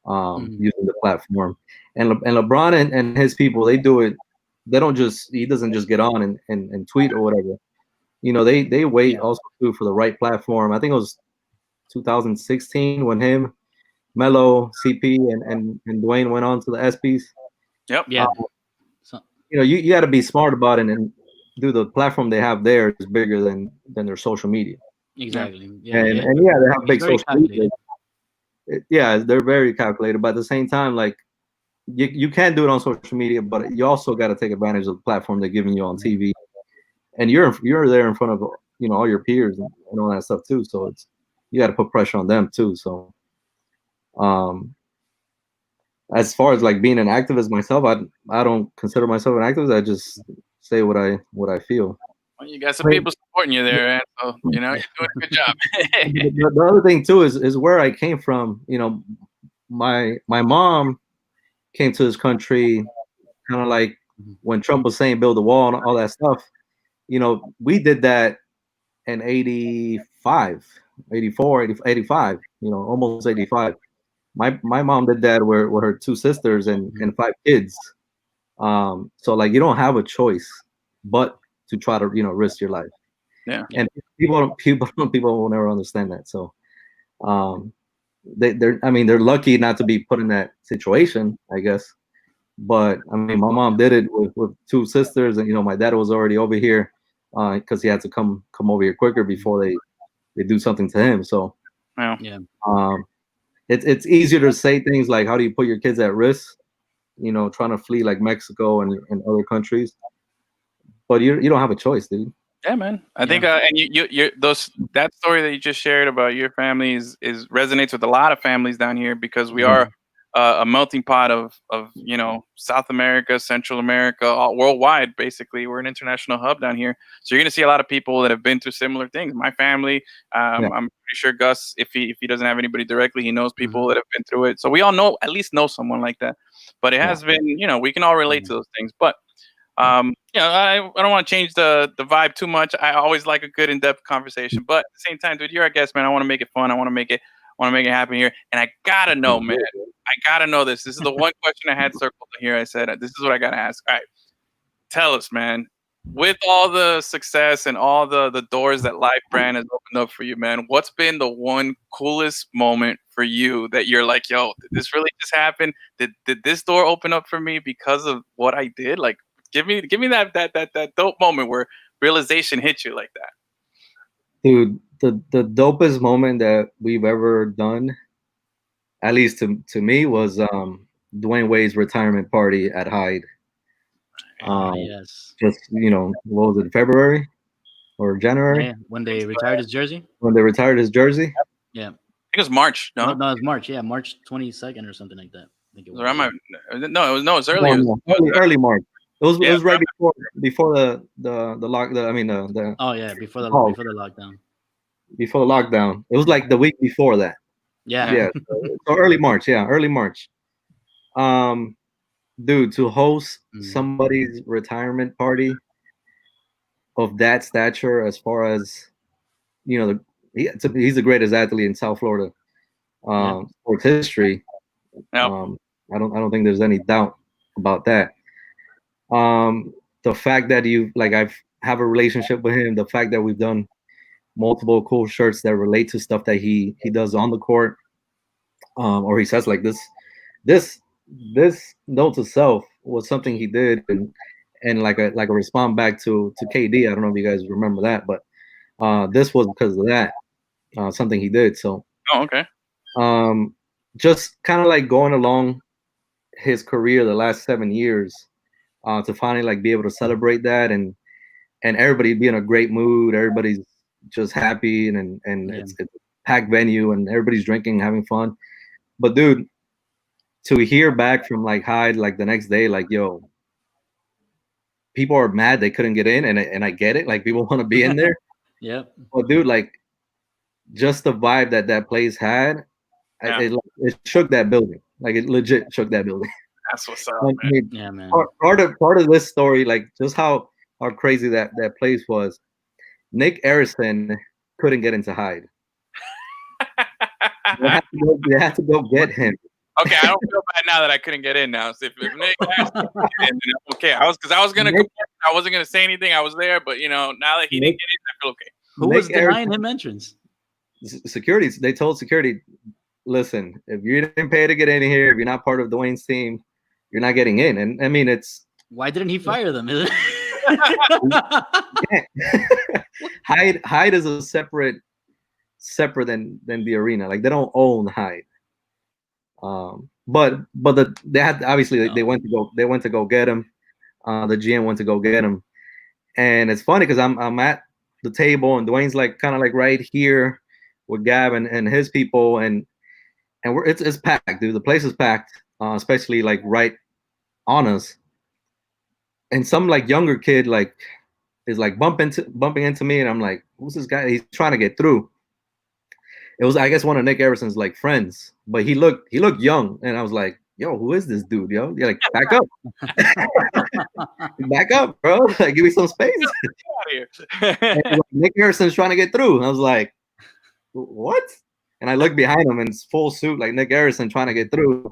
using the platform. And LeBron and his people, they do it. He doesn't just get on and tweet or whatever. They wait also too for the right platform. I think it was 2016 when him, Melo, CP, and Dwyane went on to the ESPYs. Yep. Yeah. So, You got to be smart about it, and do the platform they have there is bigger than their social media. exactly. Yeah. And Yeah. and yeah, they have It's big very social media. calculated. Yeah, they're very calculated, but at the same time, like you can do it on social media, but you also got to take advantage of the platform they're giving you on TV, and you're there in front of all your peers and all that stuff too. So you got to put pressure on them too. So um, as far as like being an activist myself, I don't consider myself an activist. I just say what I feel. Well, you got some people supporting you there, and so you're doing a good job. The other thing too is where I came from. My mom came to this country kind of like when Trump was saying build the wall and all that stuff. We did that in 85, 84, 85, almost 85. My mom did that with her two sisters and 5 kids. So like you don't have a choice but to try to risk your life. Yeah. And people will never understand that. So they're lucky not to be put in that situation, I guess. But I mean, my mom did it with 2 sisters, and my dad was already over here because he had to come over here quicker before they do something to him. So Yeah. it's easier to say things like, how do you put your kids at risk, trying to flee like Mexico and other countries, but you don't have a choice, dude. Yeah, man. I think, and that story that you just shared about your family is resonates with a lot of families down here, because we are a melting pot of South America, Central America, all worldwide. Basically, we're an international hub down here. So you're gonna see a lot of people that have been through similar things. My family, I'm pretty sure Gus, if he doesn't have anybody directly, he knows people that have been through it. So we all at least know someone like that. But it has been, we can all relate to those things. But I don't want to change the vibe too much. I always like a good in-depth conversation, but at the same time, dude, you're our guest, man. I want to make it fun. I want to make it happen here. And I gotta know, man. I gotta know this. This is the one question I had circled here. I said, this is what I gotta ask. All right, tell us, man. With all the success and all the doors that LYFE Brand has opened up for you, man, what's been the one coolest moment for you that you're like, yo, did this really just happen? Did this door open up for me because of what I did? Like, Give me that dope moment where realization hit you like that. Dude, the dopest moment that we've ever done, at least to me, was Dwyane Wade's retirement party at Hyde. Yes. Just what was it, February or January? Yeah, when they retired his jersey. When they retired his jersey. Yeah. I think it was March. No, it was March. Yeah, March 22nd or something like that. I think it was. It was early. Early March. It was right before the lock. Oh yeah, before the lockdown. Before the lockdown, it was like the week before that. Yeah. So early March. Yeah, early March. Dude, to host somebody's retirement party of that stature, as far as he's the greatest athlete in South Florida sports history. I don't think there's any doubt about that. The fact that I've have a relationship with him, the fact that we've done multiple cool shirts that relate to stuff that he does on the court, or he says like this note to self was something he did, and like a response back to KD. I don't know if you guys remember that, but this was because of that, something he did. So okay. Just kind of like going along his career the last 7 years, to finally like be able to celebrate that, and everybody be in a great mood. Everybody's just happy, and it's a packed venue, and everybody's drinking, having fun. But dude, to hear back from like Hyde like the next day, like, yo, people are mad they couldn't get in, and I get it. Like, people want to be in there. Yep. But dude, like, just the vibe that place had, it shook that building. Like, it legit shook that building. That's what's up, man. man. Yeah, man. Part of this story, like, just how crazy that place was. Nick Arison couldn't get into Hyde. They had to go get him. Okay, I don't feel bad now that I couldn't get in now. So if Nick asked me to get in, then okay. I was gonna complain. I wasn't gonna say anything. I was there, but now that he didn't get in, I feel okay. Who was denying him entrance? Security. They told security, listen, if you didn't pay to get in here, if you're not part of Dwyane's team, you're not getting in. And I mean, it's why didn't he fire them? Hyde is a separate than the arena. Like they don't own Hyde. But they had obviously they went to go get him. The GM went to go get him, and it's funny because I'm at the table and Dwyane's like kind of like right here with Gab and his people, and it's packed, dude. The place is packed, especially like right on us. And some like younger kid like is like bumping into me, and I'm like, who's this guy? He's trying to get through. It was, I guess, one of Nick Harrison's like friends, but he looked young, and I was like, yo, who is this dude, yo? You're like, back up. Back up, bro. Like, give me some space. Nick Harrison's trying to get through. And I was like, what? And I look behind him, and it's full suit, like Nick Harrison trying to get through.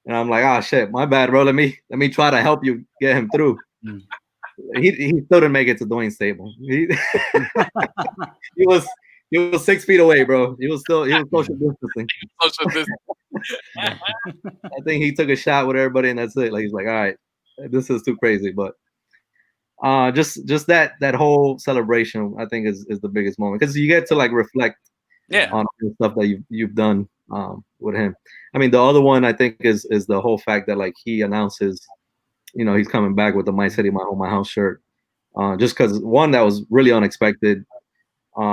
And I'm like, oh shit, my bad, bro. Let me try to help you get him through. He still didn't make it to Dwyane's table. He was 6 feet away, bro. He was social distancing. I think he took a shot with everybody, and that's it. Like he's like, all right, this is too crazy. But just that whole celebration, I think, is the biggest moment because you get to like reflect on the stuff that you've done with him. I mean, the other one I think is the whole fact that like he announces, he's coming back with the My City, My Home, My House shirt. Just because one, that was really unexpected.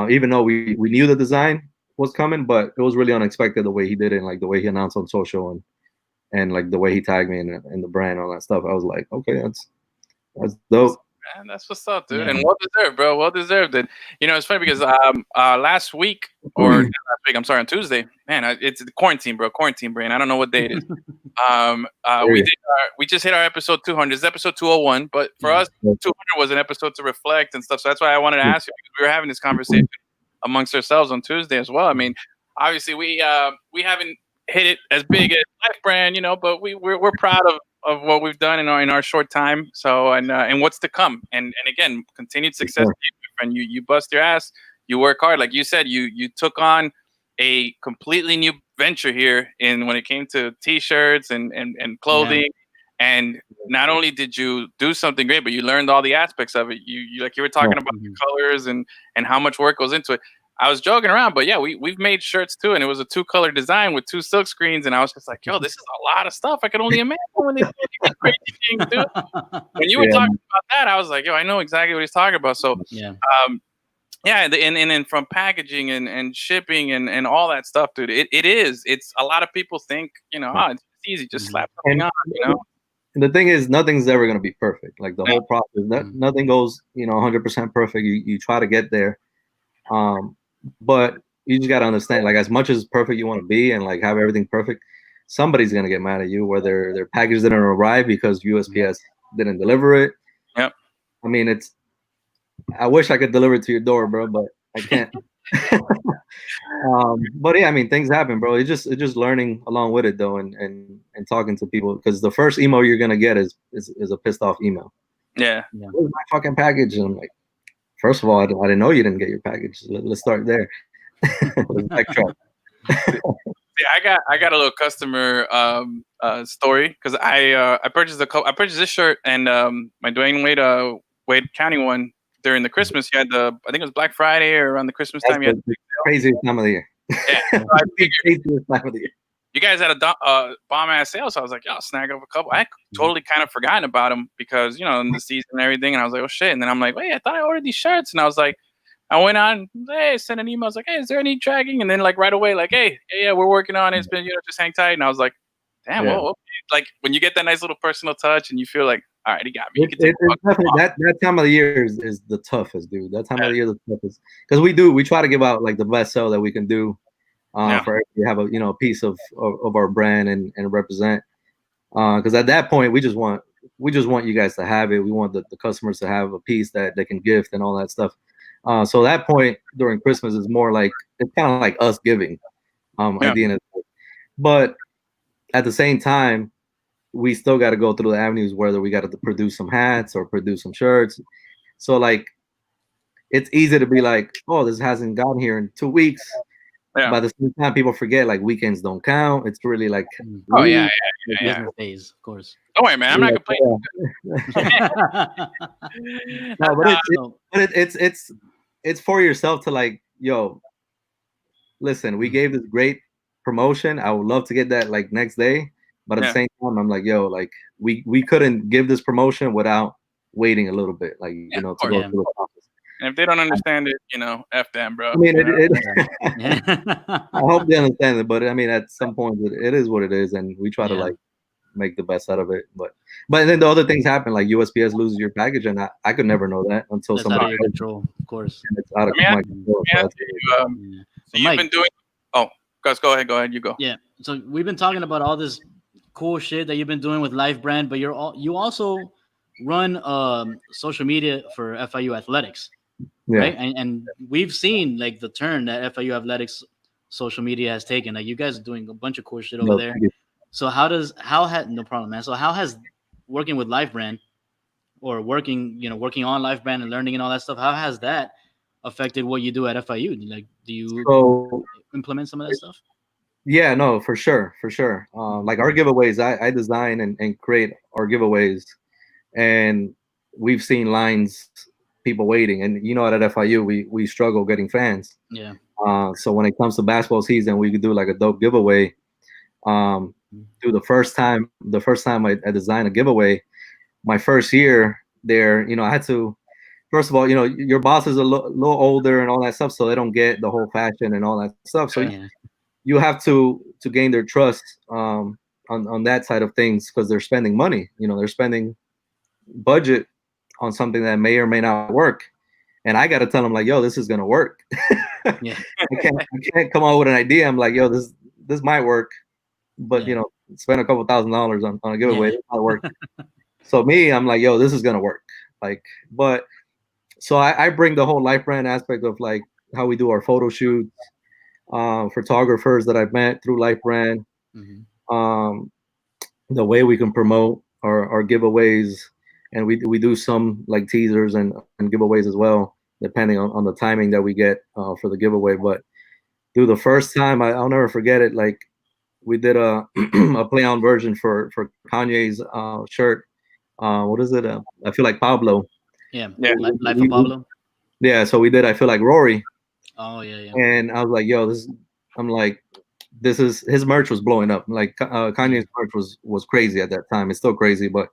Even though we knew the design was coming, but it was really unexpected the way he did it, and like the way he announced on social and like the way he tagged me in the brand, all that stuff. I was like, okay, that's dope. Man, that's what's up, dude. And well deserved, bro. Well deserved. And it's funny because last week I'm sorry, on Tuesday, man, it's the quarantine, bro. Quarantine brain. I don't know what day it is. We just hit our episode 200. It's episode 201, but for us, 200 was an episode to reflect and stuff. So that's why I wanted to ask you, because we were having this conversation amongst ourselves on Tuesday as well. I mean, obviously we haven't hit it as big as LYFE Brand, but we're proud of what we've done in our short time. So and what's to come, and again, continued success. And you bust your ass, you work hard, like you said, you took on a completely new venture here when it came to t-shirts and clothing. And not only did you do something great, but you learned all the aspects of it. You like you were talking about the colors and how much work goes into it. I was joking around, but yeah, we've made shirts too, and it was a 2-color design with 2 silk screens, and I was just like, yo, this is a lot of stuff. I could only imagine when they do these crazy things, dude. When you were talking about that, I was like, yo, I know exactly what he's talking about. So and then from packaging and shipping and all that stuff, dude, it's a lot of people think, it's easy, just slap something on, And the thing is, nothing's ever going to be perfect. Like the whole process, nothing goes, 100% perfect. You try to get there. But you just got to understand, like, as much as perfect you want to be and like have everything perfect, somebody's going to get mad at you, whether their package didn't arrive because USPS didn't deliver it. Yep. I mean, I wish I could deliver it to your door, bro, but I can't. But yeah, I mean, things happen, bro. It's just learning along with it, though, and talking to people, because the first email you're gonna get is a pissed off email. Yeah. Where's my fucking package? And I'm like, first of all, I didn't know you didn't get your package. Let's start there. Let's backtrack. I got a little customer story, because I purchased this shirt and my Dwyane Wade County one during the Christmas. You had I think it was Black Friday or around the Christmas time. You had the craziest time of the year. Yeah, so I figured you guys had a bomb ass sale, so I was like, I'll snag up a couple. I totally kind of forgotten about them because in the season and everything, and I was like, oh shit. And then I'm like, wait, I thought I ordered these shirts, and I was like, I went on, sent an email. I was like, hey, is there any tracking? And then like right away, like, hey, yeah, we're working on it. It's been, just hang tight. And I was like, damn, whoa. Like when you get that nice little personal touch and you feel like, all right, he got me. It's definitely that time of the year is the toughest, dude. That time of the year is the toughest, because we try to give out like the best sell that we can do for everybody to have a piece of our brand and represent. Because at that point we just want you guys to have it. We want the customers to have a piece that they can gift and all that stuff. So that point during Christmas is more like, it's kind of like us giving at the end of the day. But at the same time, we still got to go through the avenues, whether we got to produce some hats or produce some shirts. So like, it's easy to be like, oh, this hasn't gotten here in 2 weeks. Yeah. By the same time, people forget like weekends don't count. It's really like Oh yeah, Business days, of course. Don't worry, man. I'm not complaining. No, So- but it's for yourself to like, yo, listen, we gave this great promotion. I would love to get that like next day, but at the same time, I'm like, yo, like we couldn't give this promotion without waiting a little bit, like you know, to go through the process. And if they don't understand it, you know, F them, bro. I mean, I hope they understand it, but I mean, at some point, it is what it is, and we try to like make the best out of it. But then the other things happen, like USPS loses your package, and I could never know that until that's somebody out of your control, of course. It's out of my control. So you've Mike, been doing. Oh, Gus, go ahead. You go. Yeah. So we've been talking about all this cool shit that you've been doing with LYFE Brand, but you also run social media for FIU athletics, right? And we've seen like the turn that FIU athletics social media has taken. Like you guys are doing a bunch of cool shit over there. So how has no problem, man. So how has working with LYFE Brand or working on LYFE Brand and learning and all that stuff, how has that affected what you do at FIU? Like, do you implement some of that stuff? Yeah, no, for sure. Like our giveaways, I design and create our giveaways, and we've seen lines, people waiting, and you know, at FIU we struggle getting fans. Yeah. So when it comes to basketball season, we could do like a dope giveaway. The first time I designed a giveaway, my first year there, you know, I had to. First of all, you know, your boss is a little older and all that stuff, so they don't get the whole fashion and all that stuff. So you have to gain their trust on that side of things, because they're spending money. You know, they're spending budget on something that may or may not work, and I got to tell them like, yo, this is gonna work. I can't come out with an idea. I'm like, yo, this might work, but you know, spend a couple $1,000s on a giveaway, it might work. So me, I'm like, yo, this is gonna work. Like, but. So I bring the whole LYFE Brand aspect of like how we do our photo shoots, photographers that I've met through LYFE Brand, the way we can promote our giveaways, and we do some like teasers and giveaways as well, depending on the timing that we get for the giveaway. But through the first time, I'll never forget it. Like we did a play on version for Kanye's shirt. What is it? I feel like Pablo. Yeah. Life of Pablo. Yeah, so we did I Feel Like Rory. Oh yeah. And I was like, yo, this is his merch was blowing up. Like Kanye's merch was crazy at that time. It's still crazy, but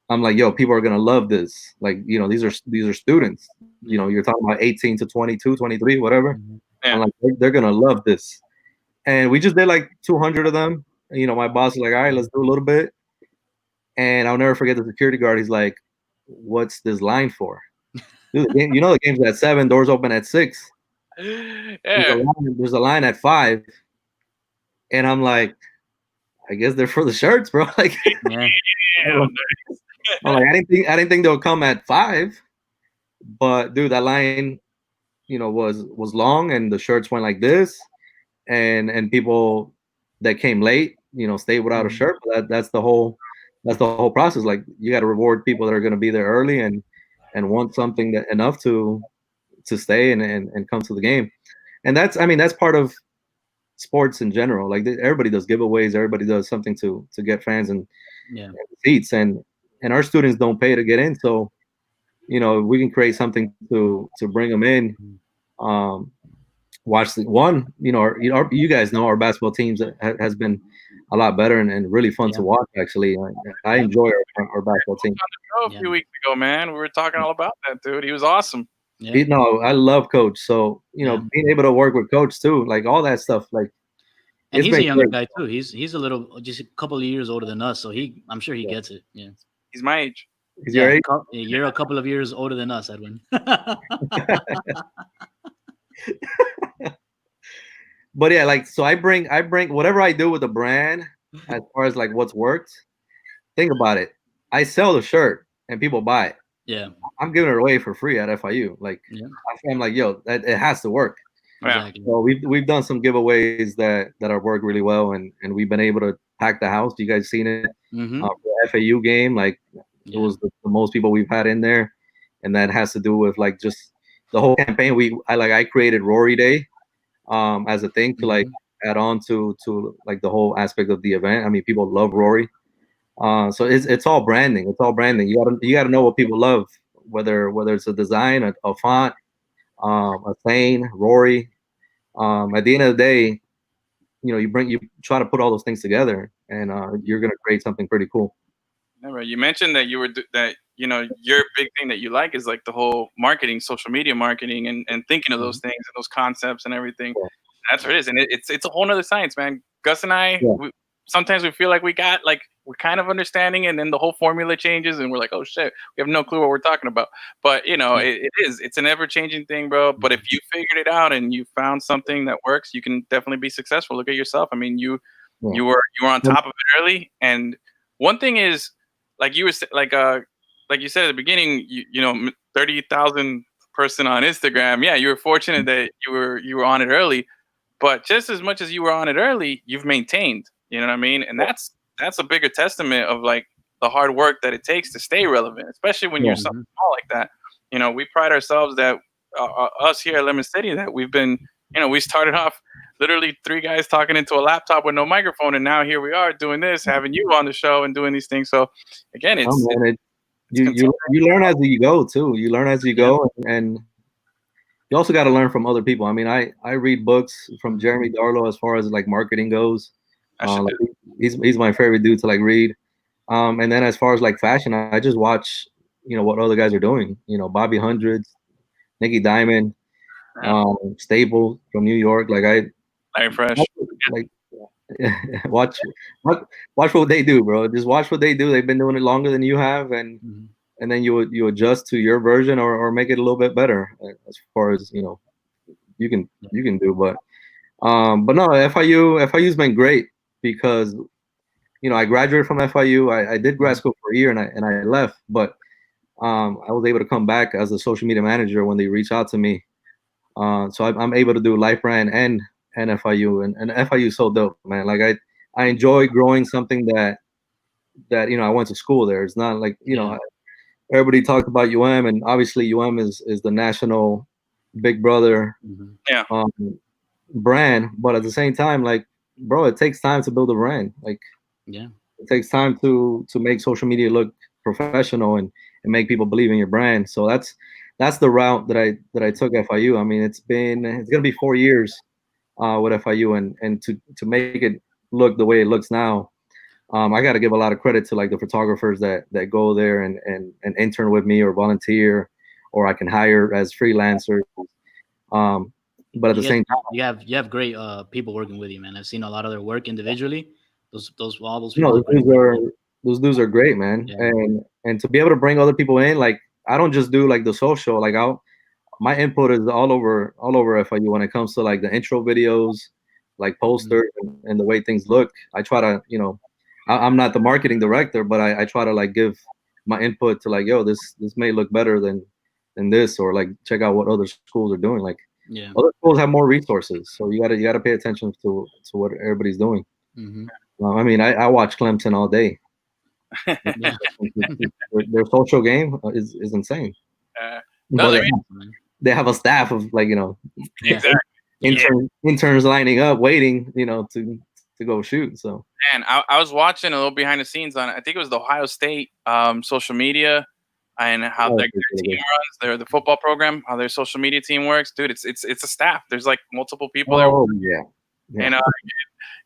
I'm like, yo, people are gonna love this. Like, you know, these are students. You know, you're talking about 18 to 22, 23, whatever. I'm like, they're gonna love this. And we just did like 200 of them. You know, my boss was like, all right, let's do a little bit. And I'll never forget the security guard. He's like, what's this line for? Dude, you know the game's at 7, doors open at 6. There's a line at 5, and I'm like, I guess they're for the shirts, bro. Like, I'm like, I didn't think they'll come at 5, but dude, that line, you know, was long, and the shirts went like this, and people that came late, you know, stayed without a shirt. But that's the whole process. Like, you got to reward people that are going to be there early and want something enough to stay and come to the game. And that's part of sports in general. Like, everybody does giveaways, everybody does something to get fans and seats, and our students don't pay to get in. So, you know, we can create something to bring them in. Watch you guys know our basketball teams has been a lot better and really fun to watch. Actually, I enjoy our basketball team. A few weeks ago, man, we were talking all about that, dude. He was awesome. I love Coach. So, you know, being able to work with Coach too, like all that stuff, like. And he's a younger guy too. He's just a couple of years older than us, so I'm sure he gets it. Yeah, he's my age. He's your age? You're a couple of years older than us, Edwin. But yeah, like, so I bring whatever I do with the brand as far as like what's worked. Think about it. I sell the shirt and people buy it. Yeah, I'm giving it away for free at FIU. Like, I'm like, yo, it has to work. Exactly. So we've done some giveaways that have worked really well, and we've been able to pack the house. You guys seen it? The FAU game, like, it was the most people we've had in there, and that has to do with like just the whole campaign. I created Rory Day, as a thing to like add on to like the whole aspect of the event. I mean, people love Rory. So it's all branding. It's all branding. You gotta know what people love, whether it's a design, a font, a saying, Rory. At the end of the day, you try to put all those things together, and you're gonna create something pretty cool. Right. You mentioned that your big thing that you like is like the whole marketing, social media marketing, and thinking of those things and those concepts and everything. Yeah. That's what it is, and it's a whole nother science, man. Gus and I, Yeah. sometimes we feel like we're kind of understanding, and then the whole formula changes, and we're like, oh shit, we have no clue what we're talking about. But it's an ever changing thing, bro. But if you figured it out and you found something that works, you can definitely be successful. Look at yourself. I mean, you were on top of it early, and one thing is, like you were like you said at the beginning, 30,000 person on Instagram. Yeah, you were fortunate that you were on it early, but just as much as you were on it early, you've maintained. You know what I mean? And that's a bigger testament of like the hard work that it takes to stay relevant, especially when you're something small like that. We pride ourselves that us here at Lemon City, that we've been, we started off literally 3 guys talking into a laptop with no microphone, and now here we are doing this, having you on the show and doing these things. So again, you learn as you go too. You learn as you go, and you also got to learn from other people. I mean, I read books from Jeremy Darlow as far as like marketing goes. Like he's my favorite dude to like read. And then as far as like fashion, I just watch, what other guys are doing. Bobby Hundreds, Nikki Diamond, Staple from New York. Like Fresh. Like watch what they do, bro. Just watch what they do. They've been doing it longer than you have, and then you adjust to your version or make it a little bit better as far as you can do. But no, FIU's been great because I graduated from FIU. I did grad school for a year and I left, but I was able to come back as a social media manager when they reached out to me. So I'm able to do LYFE Brand and FIU, and FIU is so dope, man. Like I enjoy growing something that I went to school there. It's not like everybody talked about UM, and obviously UM is the national big brother brand, but at the same time, like, bro, it takes time to build a brand. Like, it takes time to make social media look professional and make people believe in your brand. So that's the route that I took FIU. I mean, it's gonna be 4 years with FIU, and to make it look the way it looks now, I got to give a lot of credit to like the photographers that go there and intern with me or volunteer, or I can hire as freelancers. But at the same time, you have great people working with you, man. I've seen a lot of their work individually. Those people. Those dudes are great, man. Yeah. And to be able to bring other people in, like, I don't just do like the social. Like, my input is all over FIU when it comes to like the intro videos, like posters and the way things look. I try to, I'm not the marketing director, but I try to like give my input to like, yo, this may look better than this, or like check out what other schools are doing. Like, other schools have more resources, so you gotta pay attention to what everybody's doing. I mean, I watch Clemson all day. Their social game is insane. They have a staff of like interns lining up, waiting, to go shoot. So, and I was watching a little behind the scenes on, I think it was the Ohio State social media and how their team runs, the football program, how their social media team works. Dude, it's a staff. There's like multiple people there. And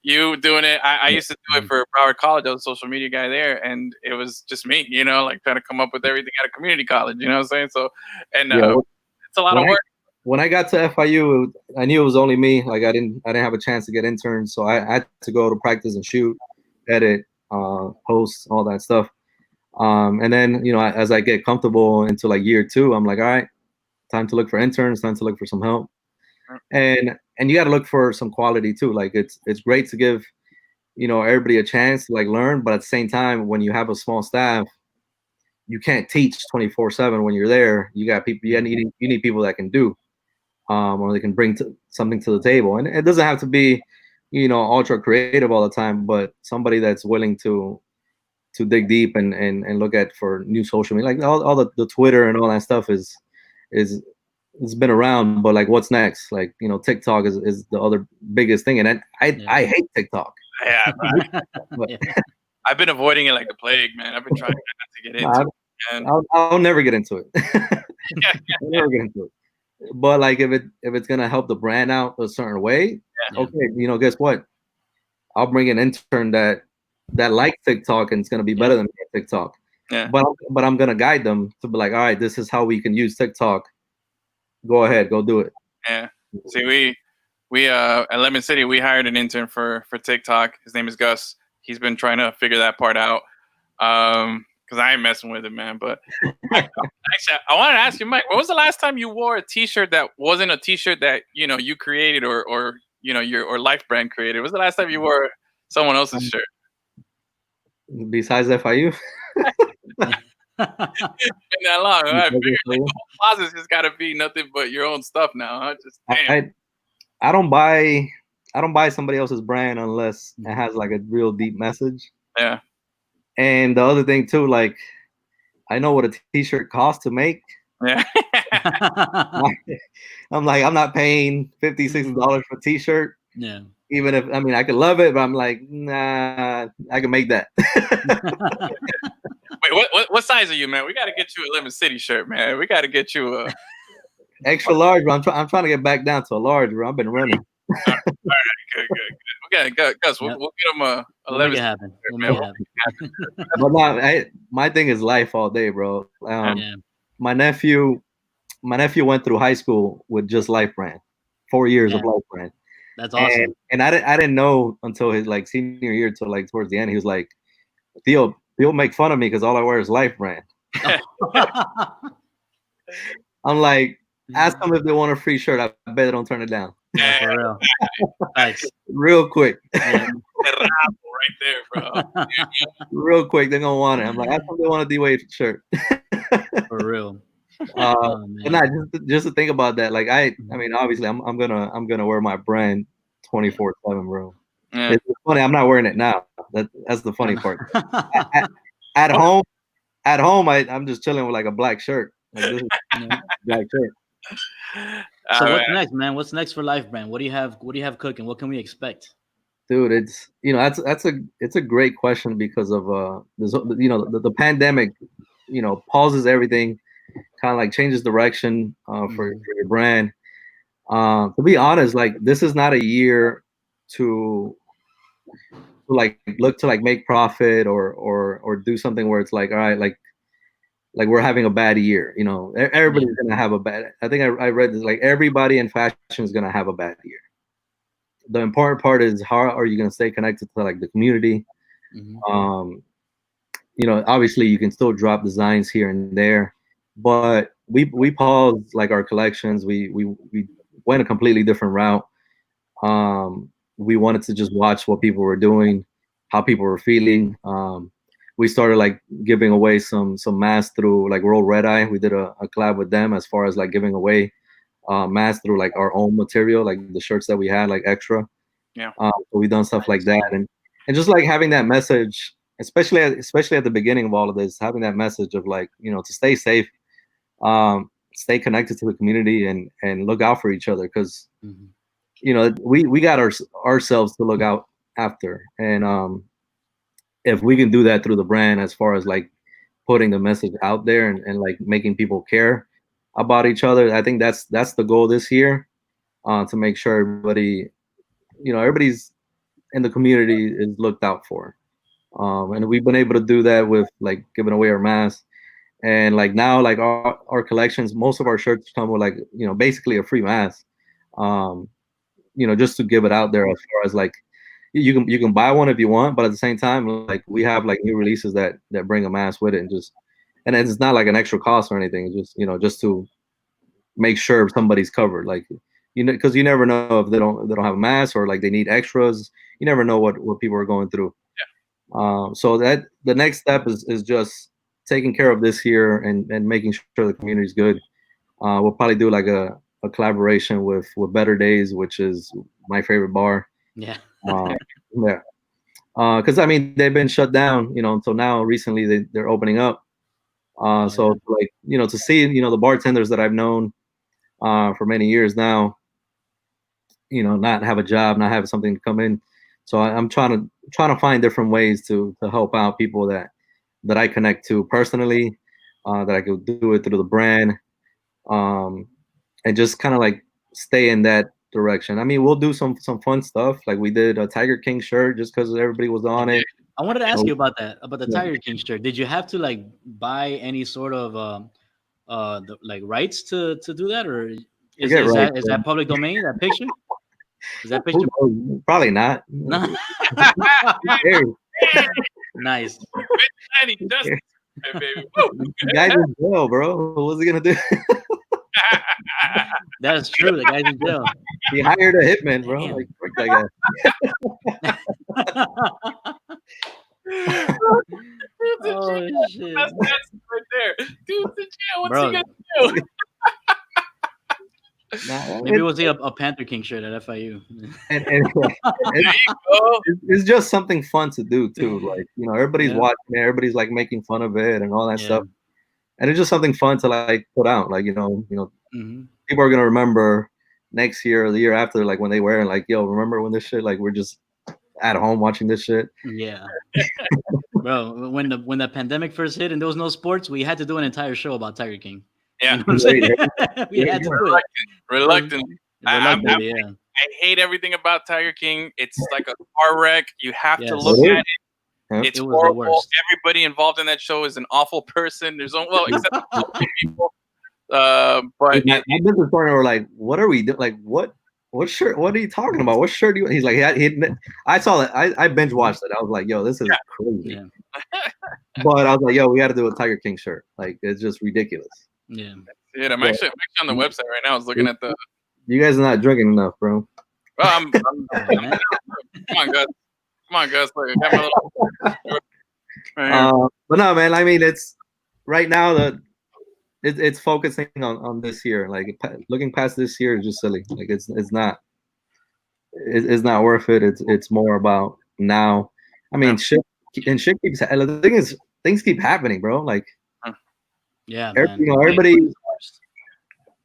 you doing it. I used to do it for Broward College. I was a social media guy there, and it was just me, like trying to come up with everything at a community college. You know what I'm saying? So, and it's a lot of work. When I got to FIU, I knew it was only me. Like, I didn't have a chance to get interns, so I had to go to practice and shoot, edit, post, all that stuff. And then, as I get comfortable into like year 2, I'm like, all right, time to look for interns, time to look for some help. And you got to look for some quality too. Like, it's great to give, everybody a chance to like learn, but at the same time, when you have a small staff, you can't teach 24/7 when you're there. You got people, you need people that can do, or they can bring something to the table. And it doesn't have to be, ultra creative all the time, but somebody that's willing to dig deep and look at for new social media, like all the Twitter and all that stuff is it's been around, but like, what's next? Like, TikTok is the other biggest thing, and I hate TikTok. Yeah, But I've been avoiding it like the plague, man. I've been trying not to get into it. And I'll never get into it. I'll never get into it. But like, if it's gonna help the brand out a certain way, okay, guess what? I'll bring an intern that likes TikTok and it's gonna be better than me at TikTok. Yeah. But I'm gonna guide them to be like, all right, this is how we can use TikTok. Go ahead, go do it. Yeah. See, we at Lemon City, we hired an intern for TikTok. His name is Gus. He's been trying to figure that part out. Because I ain't messing with it, man. But actually, I wanted to ask you, Mike, when was the last time you wore a T-shirt that wasn't a T-shirt that you created or your LYFE Brand created? When was the last time you wore someone else's shirt? Besides FIU? Been that long. Right? The whole closet's just got to be nothing but your own stuff now. Huh? Just I don't buy somebody else's brand unless it has like a real deep message. Yeah. And the other thing too, like, I know what a T-shirt costs to make. Yeah. I'm like, I'm not paying $50, $60 for a T-shirt. Yeah. Even if, I could love it, but I'm like, nah, I can make that. Wait, what size are you, man? We got to get you a Lemon City shirt, man. We got to get you a extra large, bro. I'm trying to get back down to a large, bro. I've been running. All right, good. We got Gus. We'll get him a 11. Make it happen. We'll make it happen. But no, my thing is life all day, bro. My nephew went through high school with just LYFE Brand, 4 years of LYFE Brand. That's awesome. And I didn't know until his like senior year, till like towards the end, he was like, Theo, people make fun of me because all I wear is LYFE Brand. I'm like, ask them if they want a free shirt. I bet they don't turn it down. Yeah, for real. Nice. Real quick. Right there, bro. Real quick, they're gonna want it. I'm like, ask them if they want a D-Wade shirt. For real. But not just to think about that. Like, I mean, obviously, I'm gonna wear my brand 24/7, bro. Yeah. It's funny. I'm not wearing it now. That's the funny part. At home, I'm just chilling with like a black shirt. Like, this is black shirt. So what's next, man? What's next for LYFE Brand? What do you have cooking? What can we expect? Dude, it's it's a great question because of the pandemic, pauses everything, kind of like changes direction for your brand. To be honest, like, this is not a year to like look to like make profit or do something where it's like, all right, like we're having a bad year. Everybody's gonna have a bad. I think I read this, like, everybody in fashion is gonna have a bad year. The important part is, how are you gonna stay connected to like the community? Obviously you can still drop designs here and there, but we paused like our collections. We went a completely different route. We wanted to just watch what people were doing, how people were feeling. We started like giving away some masks through like World Red Eye. We did a collab with them as far as like giving away masks through like our own material, like the shirts that we had, like extra. Yeah. So we done stuff like that, and just like having that message, especially at the beginning of all of this, having that message of like, to stay safe, stay connected to the community, and look out for each other, because we got ourselves to look out after, and if we can do that through the brand, as far as like putting the message out there and like making people care about each other, I think that's the goal this year, to make sure everybody's in the community is looked out for. And we've been able to do that with like giving away our masks. And like now, like our collections, most of our shirts come with like, basically a free mask, just to give it out there, as far as like, you can buy one if you want, but at the same time, like, we have like new releases that bring a mask with it, and it's not like an extra cost or anything. It's just, just to make sure somebody's covered, like, because you never know if they don't have a mask, or like they need extras. You never know what people are going through. Yeah. So that the next step is just taking care of this here and making sure the community's good. We'll probably do like a collaboration with Better Days, which is my favorite bar. Yeah. Yeah. Because I mean, they've been shut down, until now. Recently, they're opening up. So like, to see, the bartenders that I've known, for many years now. Not have a job, not have something to come in. So I'm trying to find different ways to help out people that I connect to personally, that I could do it through the brand, and just kind of like stay in that direction. I mean, we'll do some fun stuff, like we did a Tiger King shirt just because everybody was on it. I wanted to ask you about that, about the Tiger King shirt. Did you have to like buy any sort of like rights to do that, or is that public domain? That picture? Is that picture? Probably not. No. Nice. Hey, baby. The guy's in jail, bro. What's he gonna do? That's true. The guy's in jail. He hired a hitman, bro. Like, frick that guy. Oh shit! That's right there. Dude's in jail. What's he gonna do? Maybe we'll see a Panther King shirt at FIU. It's just something fun to do too. Like, everybody's watching it, everybody's like making fun of it and all that stuff. And it's just something fun to like put out. Like, people are gonna remember next year or the year after, like when they wear it, like, yo, remember when this shit, like we're just at home watching this shit. Yeah. Bro, when the pandemic first hit and there was no sports, we had to do an entire show about Tiger King. Yeah, we had to do it. Reluctant. I hate everything about Tiger King. It's like a car wreck. You have to look at it. It's horrible. Everybody involved in that show is an awful person. There's except people. But my business partner were like, "What are we doing? Like, what shirt? What are you talking about? What shirt do you?" He's like, I saw that. I binge watched it. I was like, "Yo, this is crazy." Yeah. But I was like, "Yo, we got to do a Tiger King shirt. Like, it's just ridiculous." Yeah. I'm actually on the website right now. I was looking at the. You guys are not drinking enough, bro. Well, I'm come on, Gus. Come on, Gus. Like, I got my little... right but no, man. I mean, it's right now it's focusing on this year. Like, looking past this year is just silly. Like, it's not worth it. It's more about now. I mean, shit keeps. The thing is, things keep happening, bro. Like, yeah, everybody.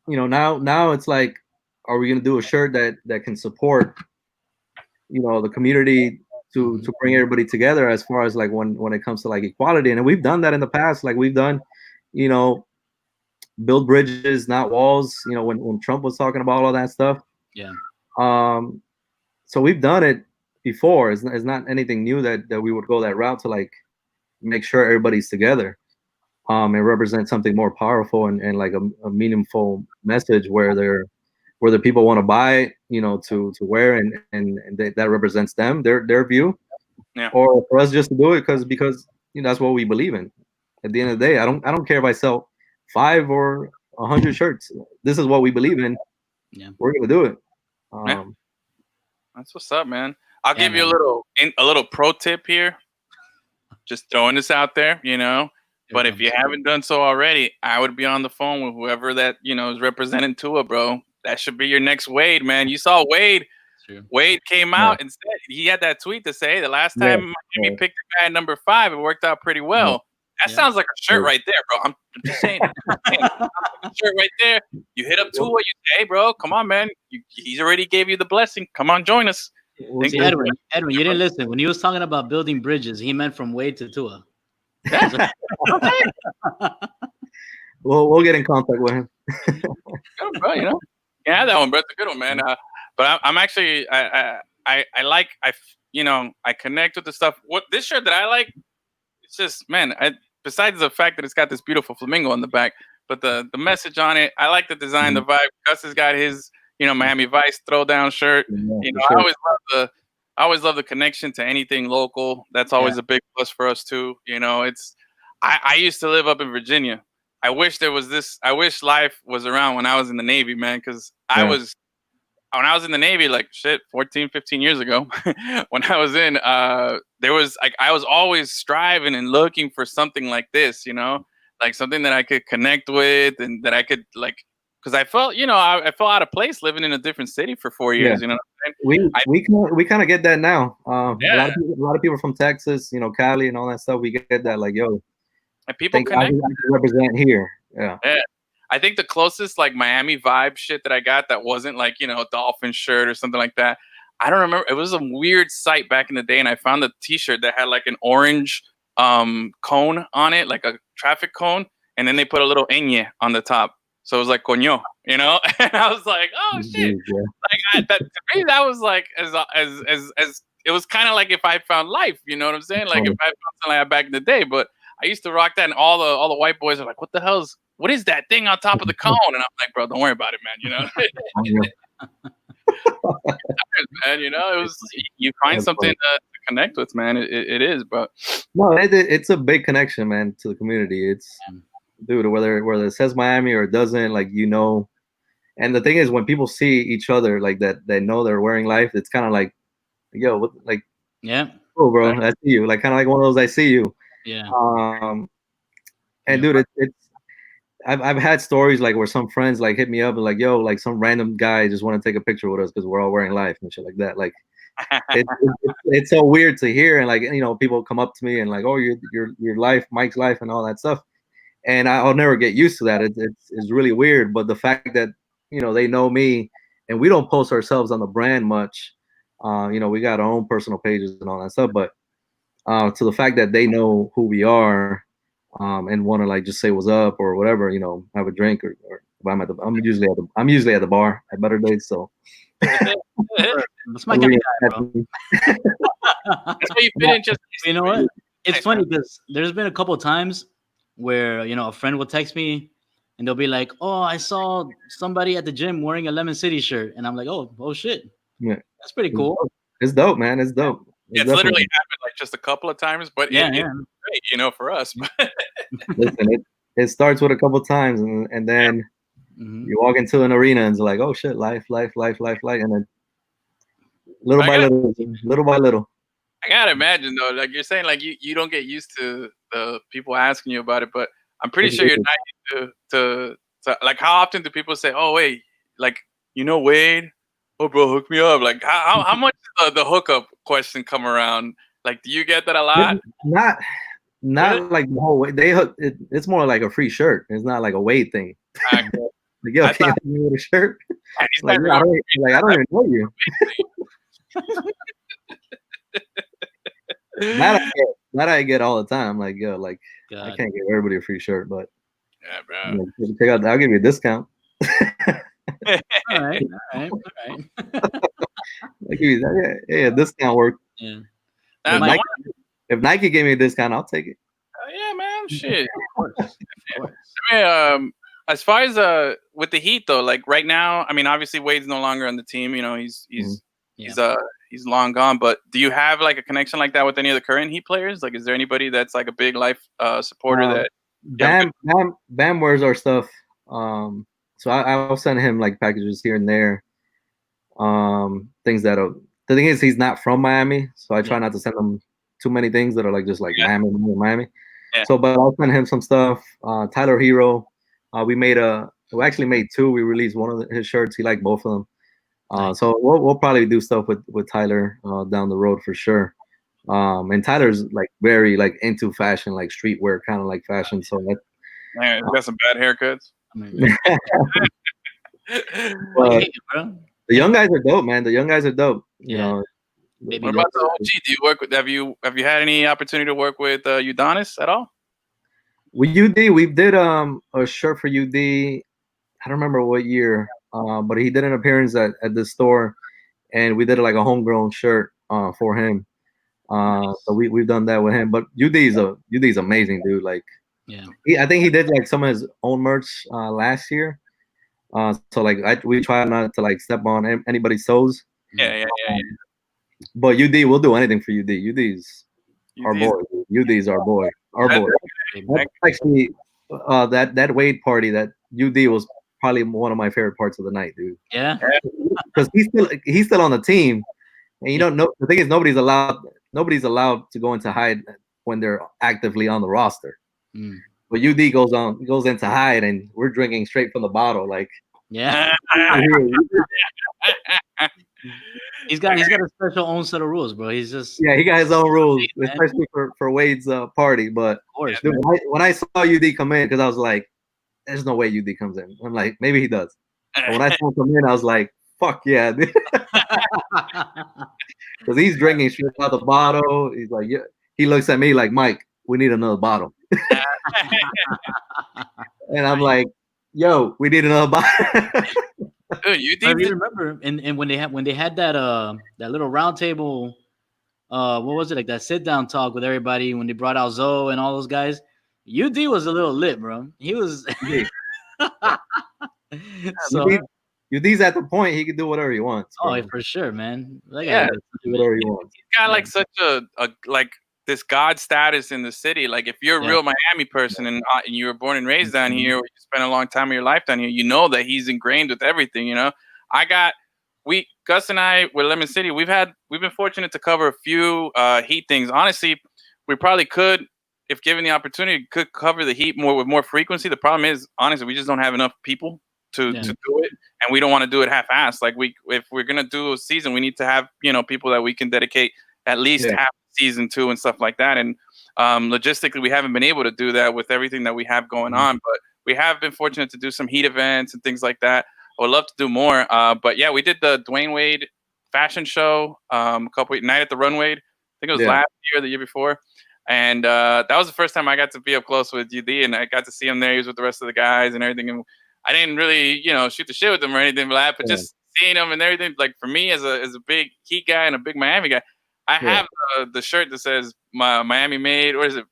Now it's like, are we gonna do a shirt that can support, the community to bring everybody together as far as like when it comes to like equality? And we've done that in the past. Like, we've done, build bridges, not walls. When Trump was talking about all that stuff. Yeah. So we've done it before. It's not anything new that we would go that route to like make sure everybody's together. And represent something more powerful and like a meaningful message where whether people want to buy, to wear and that represents them, their view, or for us just to do it because that's what we believe in. At the end of the day, I don't care if I sell 5 or 100 shirts. This is what we believe in. Yeah, we're gonna do it. That's what's up, man. I'll give you a little pro tip here. Just throwing this out there, But if you haven't done so already, I would be on the phone with whoever that, is representing Tua, bro. That should be your next Wade, man. You saw Wade. True. Wade came out and said, he had that tweet to say, the last time Miami picked a guy at number 5, it worked out pretty well. That sounds like a shirt right there, bro. I'm just saying. Shirt right there. You hit up Tua, you say, hey, bro, come on, man. He's already gave you the blessing. Come on, join us. See, Edwin, you didn't listen. When he was talking about building bridges, he meant from Wade to Tua. We'll get in contact with him. Bro, yeah, that one, bro. It's a good one, man. But I'm actually I connect with the stuff. What this shirt that I like, it's just, man. Besides the fact that it's got this beautiful flamingo on the back, but the message on it, I like the design, the vibe. Gus has got his Miami Vice throwdown shirt. I always love the connection to anything local. That's always a big plus for us too. I used to live up in Virginia. I wish LYFE was around when I was in the Navy, man, because when I was in the Navy, like 14, 15 years ago, when I was in, there was like, I was always striving and looking for something like this, like something that I could connect with and that I could like, because I felt, I felt out of place living in a different city for 4 years. We kind of get that now. A lot of people from Texas, Cali and all that stuff. We get that, like, yo, and people connect. I represent here. Yeah. I think the closest like Miami vibe shit that I got that wasn't like, you know, a dolphin shirt or something like that. I don't remember. It was a weird site back in the day, and I found a T-shirt that had like an orange cone on it, like a traffic cone, and then they put a little ñ on the top, so it was like coño, you know. And I was like, oh shit! Like that to me, that was like as it was kind of like if I found life, you know what I'm saying? Like if I found something like that back in the day, but I used to rock that, and all the white boys are like, what the hell's what is that thing on top of the cone? And I'm like, bro, don't worry about it, man. You know, man. You know, it was you find something to connect with, man. It is, but no, it's a big connection, man, to the community. It's dude, whether it says Miami or it doesn't, like, you know. And the thing is, when people see each other like that, they know they're wearing life. It's kind of like, yo, what, like, oh, bro, I see you. Like kind of like one of those, I see you. Yeah. And dude, it's I've had stories like where some friends like hit me up and like, yo, like some random guy just want to take a picture with us because we're all wearing life and shit like that. Like it's so weird to hear, and like, you know, people come up to me and like, oh, your life, Mike's life, and all that stuff, and I'll never get used to that. It's really weird, but the fact that, you know, they know me and we don't post ourselves on the brand much, you know, we got our own personal pages and all that stuff, but to the fact that they know who we are. And want to like just say what's up or whatever, you know, have a drink or I'm usually at the bar at Better Days, so that's my kind of guy, bro. That's why you fit in. Just you know what? It's funny because there's been a couple of times where, you know, a friend will text me and they'll be like, "Oh, I saw somebody at the gym wearing a Lemon City shirt," and I'm like, "Oh shit, yeah, that's pretty cool." It's dope, man. It's dope. It's literally happened like just a couple of times, but it's great, you know, for us. Listen, it starts with a couple of times, and then you walk into an arena and it's like, oh shit, life, and then little by little. I gotta imagine though, like you're saying, like you don't get used to the people asking you about it, but I'm pretty sure you're not used to like, how often do people say, oh wait, like, you know, Wade? Oh, bro, hook me up. Like, how much does the hookup question come around? Like, do you get that a lot? Not Really? like the whole way. They hook. It's more like a free shirt. It's not like a Wade thing. Like, yo, can you hook me with a shirt? Like, I don't even know you. that I get all the time. Like, yo, like, I can't give everybody a free shirt, but yeah, bro. You know, check out, I'll give you a discount. all right. Yeah, discount work. Yeah. If Nike gave me a discount, I'll take it. Yeah, man. Shit. I mean, as far as with the Heat though, like right now, I mean, obviously Wade's no longer on the team. You know, he's long gone. But do you have like a connection like that with any of the current Heat players? Like, is there anybody that's like a big life supporter that? Bam wears our stuff. So I'll send him like packages here and there. Things the thing is, he's not from Miami, so I try not to send him too many things that are like just like Miami. Yeah. So, but I'll send him some stuff. Tyler Hero, we actually made two. We released one of his shirts. He liked both of them. So we'll probably do stuff with Tyler down the road for sure. And Tyler's like very like into fashion, like streetwear kind of like fashion. So man, got some bad haircuts. But the young guys are dope, man. The young guys are dope. You know. What about the OG? Do you work with? Have you had any opportunity to work with Udonis at all? With UD, we did a shirt for UD. I don't remember what year, but he did an appearance at the store, and we did like a homegrown shirt for him. So we've done that with him. But UD's amazing, dude. Like, I think he did like some of his own merch last year. So like we try not to like step on anybody's toes. Yeah. But UD, we'll do anything for UD. UD's our boy. UD's our boy. That's actually that Wade party, that UD was probably one of my favorite parts of the night, dude. Yeah. Because he's still on the team, and you don't know. The thing is, nobody's allowed to go into hide when they're actively on the roster. But UD goes into hide, and we're drinking straight from the bottle, like. Yeah. He's got a special own set of rules, bro. He's just he got his own rules, especially for Wade's party. But of course, dude, when I saw UD come in, because I was like, there's no way UD comes in. I'm like, maybe he does. But when I saw him come in, I was like, fuck yeah, because he's drinking straight out the bottle. He's like, yeah. He looks at me like, Mike, we need another bottle. And I'm like, yo, we need another bottle. Dude, you I remember, and when they had that little round table, what was it, like that sit down talk with everybody when they brought out Zoe and all those guys. UD was a little lit, bro. He was. So UD's at the point he can do whatever he wants. Bro. Oh, for sure, man. Do whatever he wants. He's got like such a like this god status in the city. Like if you're a real Miami person and you were born and raised down here, or you spent a long time of your life down here, you know that he's ingrained with everything. You know, Gus and I with Lemon City, we've been fortunate to cover a few Heat things. Honestly, we probably could, if given the opportunity, could cover the Heat with more frequency. The problem is, honestly, we just don't have enough people to do it, and we don't want to do it half-assed. Like if we're gonna do a season, we need to have people that we can dedicate at least half the season to and stuff like that. And logistically, we haven't been able to do that with everything that we have going on. But we have been fortunate to do some Heat events and things like that. I would love to do more. But yeah, we did the Dwyane Wade fashion show Night at the Runway. I think it was last year, the year before. And that was the first time I got to be up close with UD, and I got to see him there. He was with the rest of the guys and everything. And I didn't really, shoot the shit with him or anything like that, but just seeing him and everything, like for me as a big Heat guy and a big Miami guy, I have the shirt that says Miami made, or is it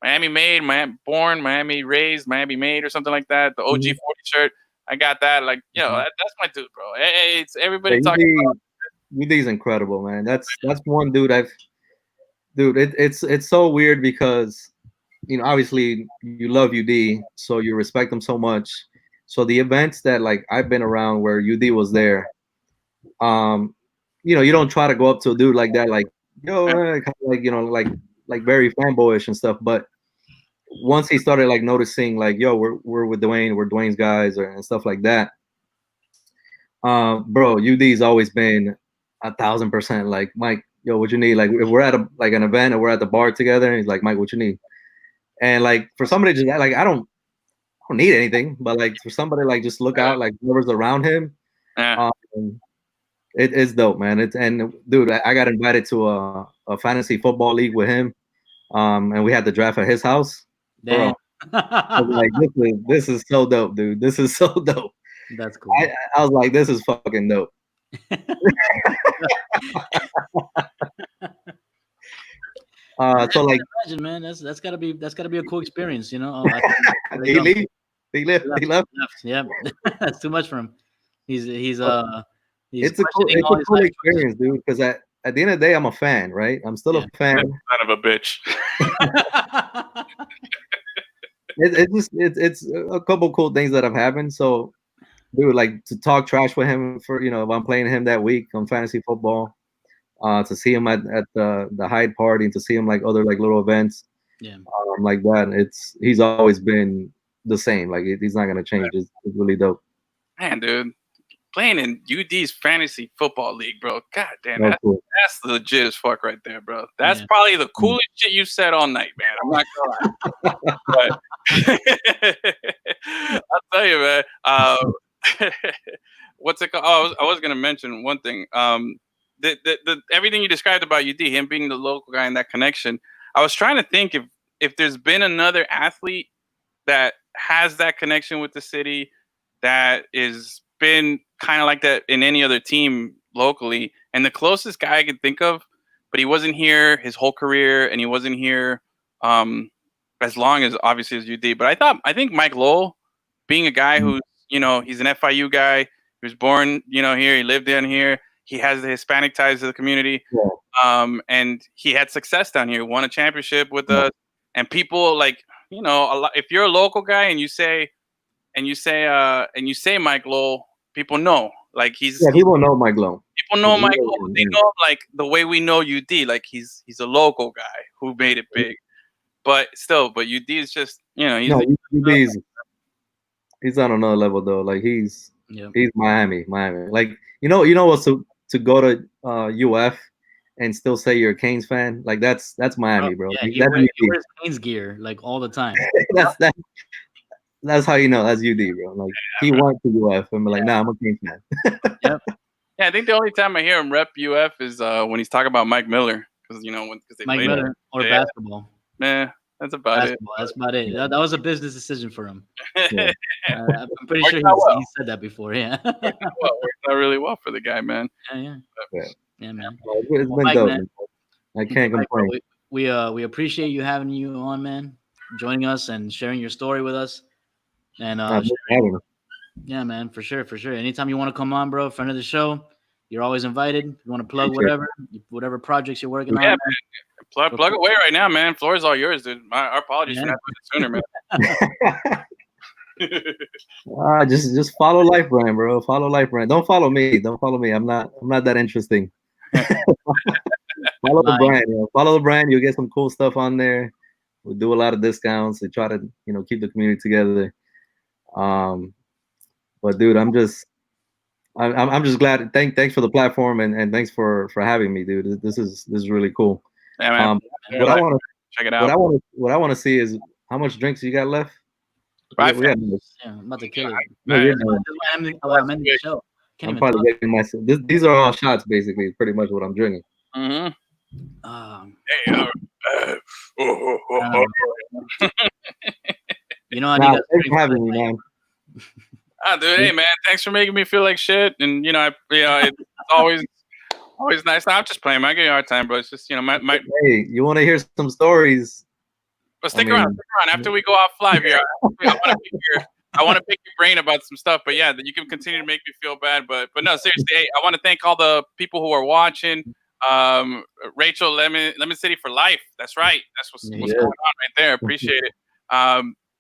Miami made, Miami born, Miami raised, Miami made, or something like that. The OG 40 shirt, I got that. Like, that's my dude, bro. Hey, it's everybody talking about. UD's incredible, man. That's one dude it's so weird because obviously you love UD, so you respect him so much. So the events that like I've been around where UD was there, you don't try to go up to a dude like that, like yo, kind of like like very fanboyish and stuff. But once he started like noticing like, yo, we're with Dwyane, we're Dwyane's guys and stuff like that. Bro, UD's always been 1,000% like, Mike, yo, what you need? Like if we're at an event or we're at the bar together, and he's like, Mike, what you need? And like for somebody just like I don't need anything, but like for somebody like just look out like whoever's around him, it's dope, man. And dude, I got invited to a fantasy football league with him, and we had the draft at his house. Bro, I was like, this is so dope, dude. This is so dope. That's cool. I was like, this is fucking dope. So like, imagine, man, that's gotta be a cool experience, He left. Yeah, that's too much for him. He's it's a cool experience, dude. Because at the end of the day, I'm a fan, right? I'm still a fan. Son of a bitch. It's a couple cool things that have happened. So, dude, like to talk trash with him for if I'm playing him that week on fantasy football. To see him at the Hyde party, and to see him like other like little events, like that. He's always been the same. Like he's not gonna change. It's really dope. Man, dude, playing in UD's fantasy football league, bro. God damn, that's legit as fuck right there, bro. That's probably the coolest shit you said all night, man. I'm not gonna lie. I'll tell you, man. What's it called? Oh, I was gonna mention one thing. The everything you described about UD, him being the local guy and that connection, I was trying to think if there's been another athlete that has that connection with the city that is been kind of like that in any other team locally. And the closest guy I could think of, but he wasn't here his whole career, and he wasn't here as long as obviously as UD. But I think Mike Lowell, being a guy who's he's an FIU guy, he was born here, he lived down here. He has the Hispanic ties to the community, and he had success down here. Won a championship with us, and people like a lot. If you're a local guy and you say Mike Lowell, people know. Like people know Mike Lowell. People know Mike Lowell. They know him like the way we know UD. Like he's a local guy who made it big, but UD is just he's on another level though. Like he's Miami. Like what's to go to UF and still say you're a Canes fan, like that's Miami, bro. Yeah, he wears Canes gear like all the time. that's That's how you know that's UD, bro. Like he went to UF and be like, nah, I'm a Kings fan. Yep. Yeah, I think the only time I hear him rep UF is when he's talking about Mike Miller, because they Mike played. Miller or basketball. Nah, that's about Basketball. That's about it. That was a business decision for him. it. I'm pretty sure he said that before. Yeah. Worked out really well for the guy, man. Yeah, Yeah, man. It's been Mike, dope. man. I can't complain. We appreciate you having you on, man, joining us and sharing your story with us. And yeah, man, for sure. Anytime you want to come on, bro, friend of the show, you're always invited. If you want to plug whatever projects you're working on. Man. Plug away right now, man. Floor is all yours, dude. Our apologies for not doing it sooner, man. Just follow LYFE Brand, bro. Follow LYFE Brand. Don't follow me. I'm not that interesting. Follow the brand. Follow the brand. You'll get some cool stuff on there. We do a lot of discounts. We try to keep the community together. But dude, I'm just glad. Thanks for the platform and thanks for having me, dude. This is really cool. Yeah, man. What I want to check it out. What I want to see is how much drinks you got left. Yeah, I'm about to kill it. I'm ending the show. I'm probably getting myself. These are all shots, basically. Pretty much what I'm drinking. Mm-hmm. You know, I need thanks for having me, man. Dude, hey, man, thanks for making me feel like shit. And it's always nice. I'm just playing, man. I give you a hard time, bro. It's just my. Hey, you want to hear some stories? But stick around. After we go off live here, I want to pick your brain about some stuff. But yeah, you can continue to make me feel bad. But no, seriously, hey, I want to thank all the people who are watching. Rachel, Lemon City for life. That's right. That's what's going on right there. Appreciate it.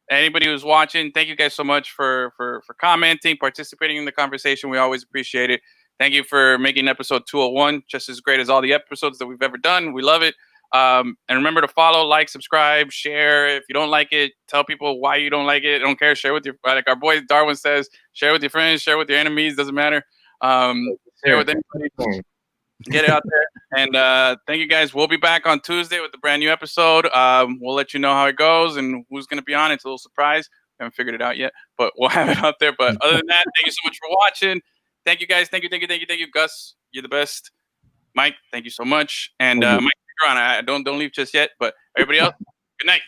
Anybody who's watching, thank you guys so much for commenting, participating in the conversation. We always appreciate it. Thank you for making episode 201 just as great as all the episodes that we've ever done. We love it. And remember to follow, like, subscribe, share. If you don't like it, tell people why you don't like it. I don't care. Share with like our boy Darwin says, share with your friends, share with your enemies. Doesn't matter. Share with anybody. Get it out there. And thank you guys. We'll be back on Tuesday with a brand new episode. We'll let you know how it goes and who's going to be on. It's a little surprise. We haven't figured it out yet, but we'll have it out there. But other than that, thank you so much for watching. Thank you guys. Thank you. Gus, you're the best. Mike, thank you so much. And Mike, you're on. Don't leave just yet. But everybody else, good night.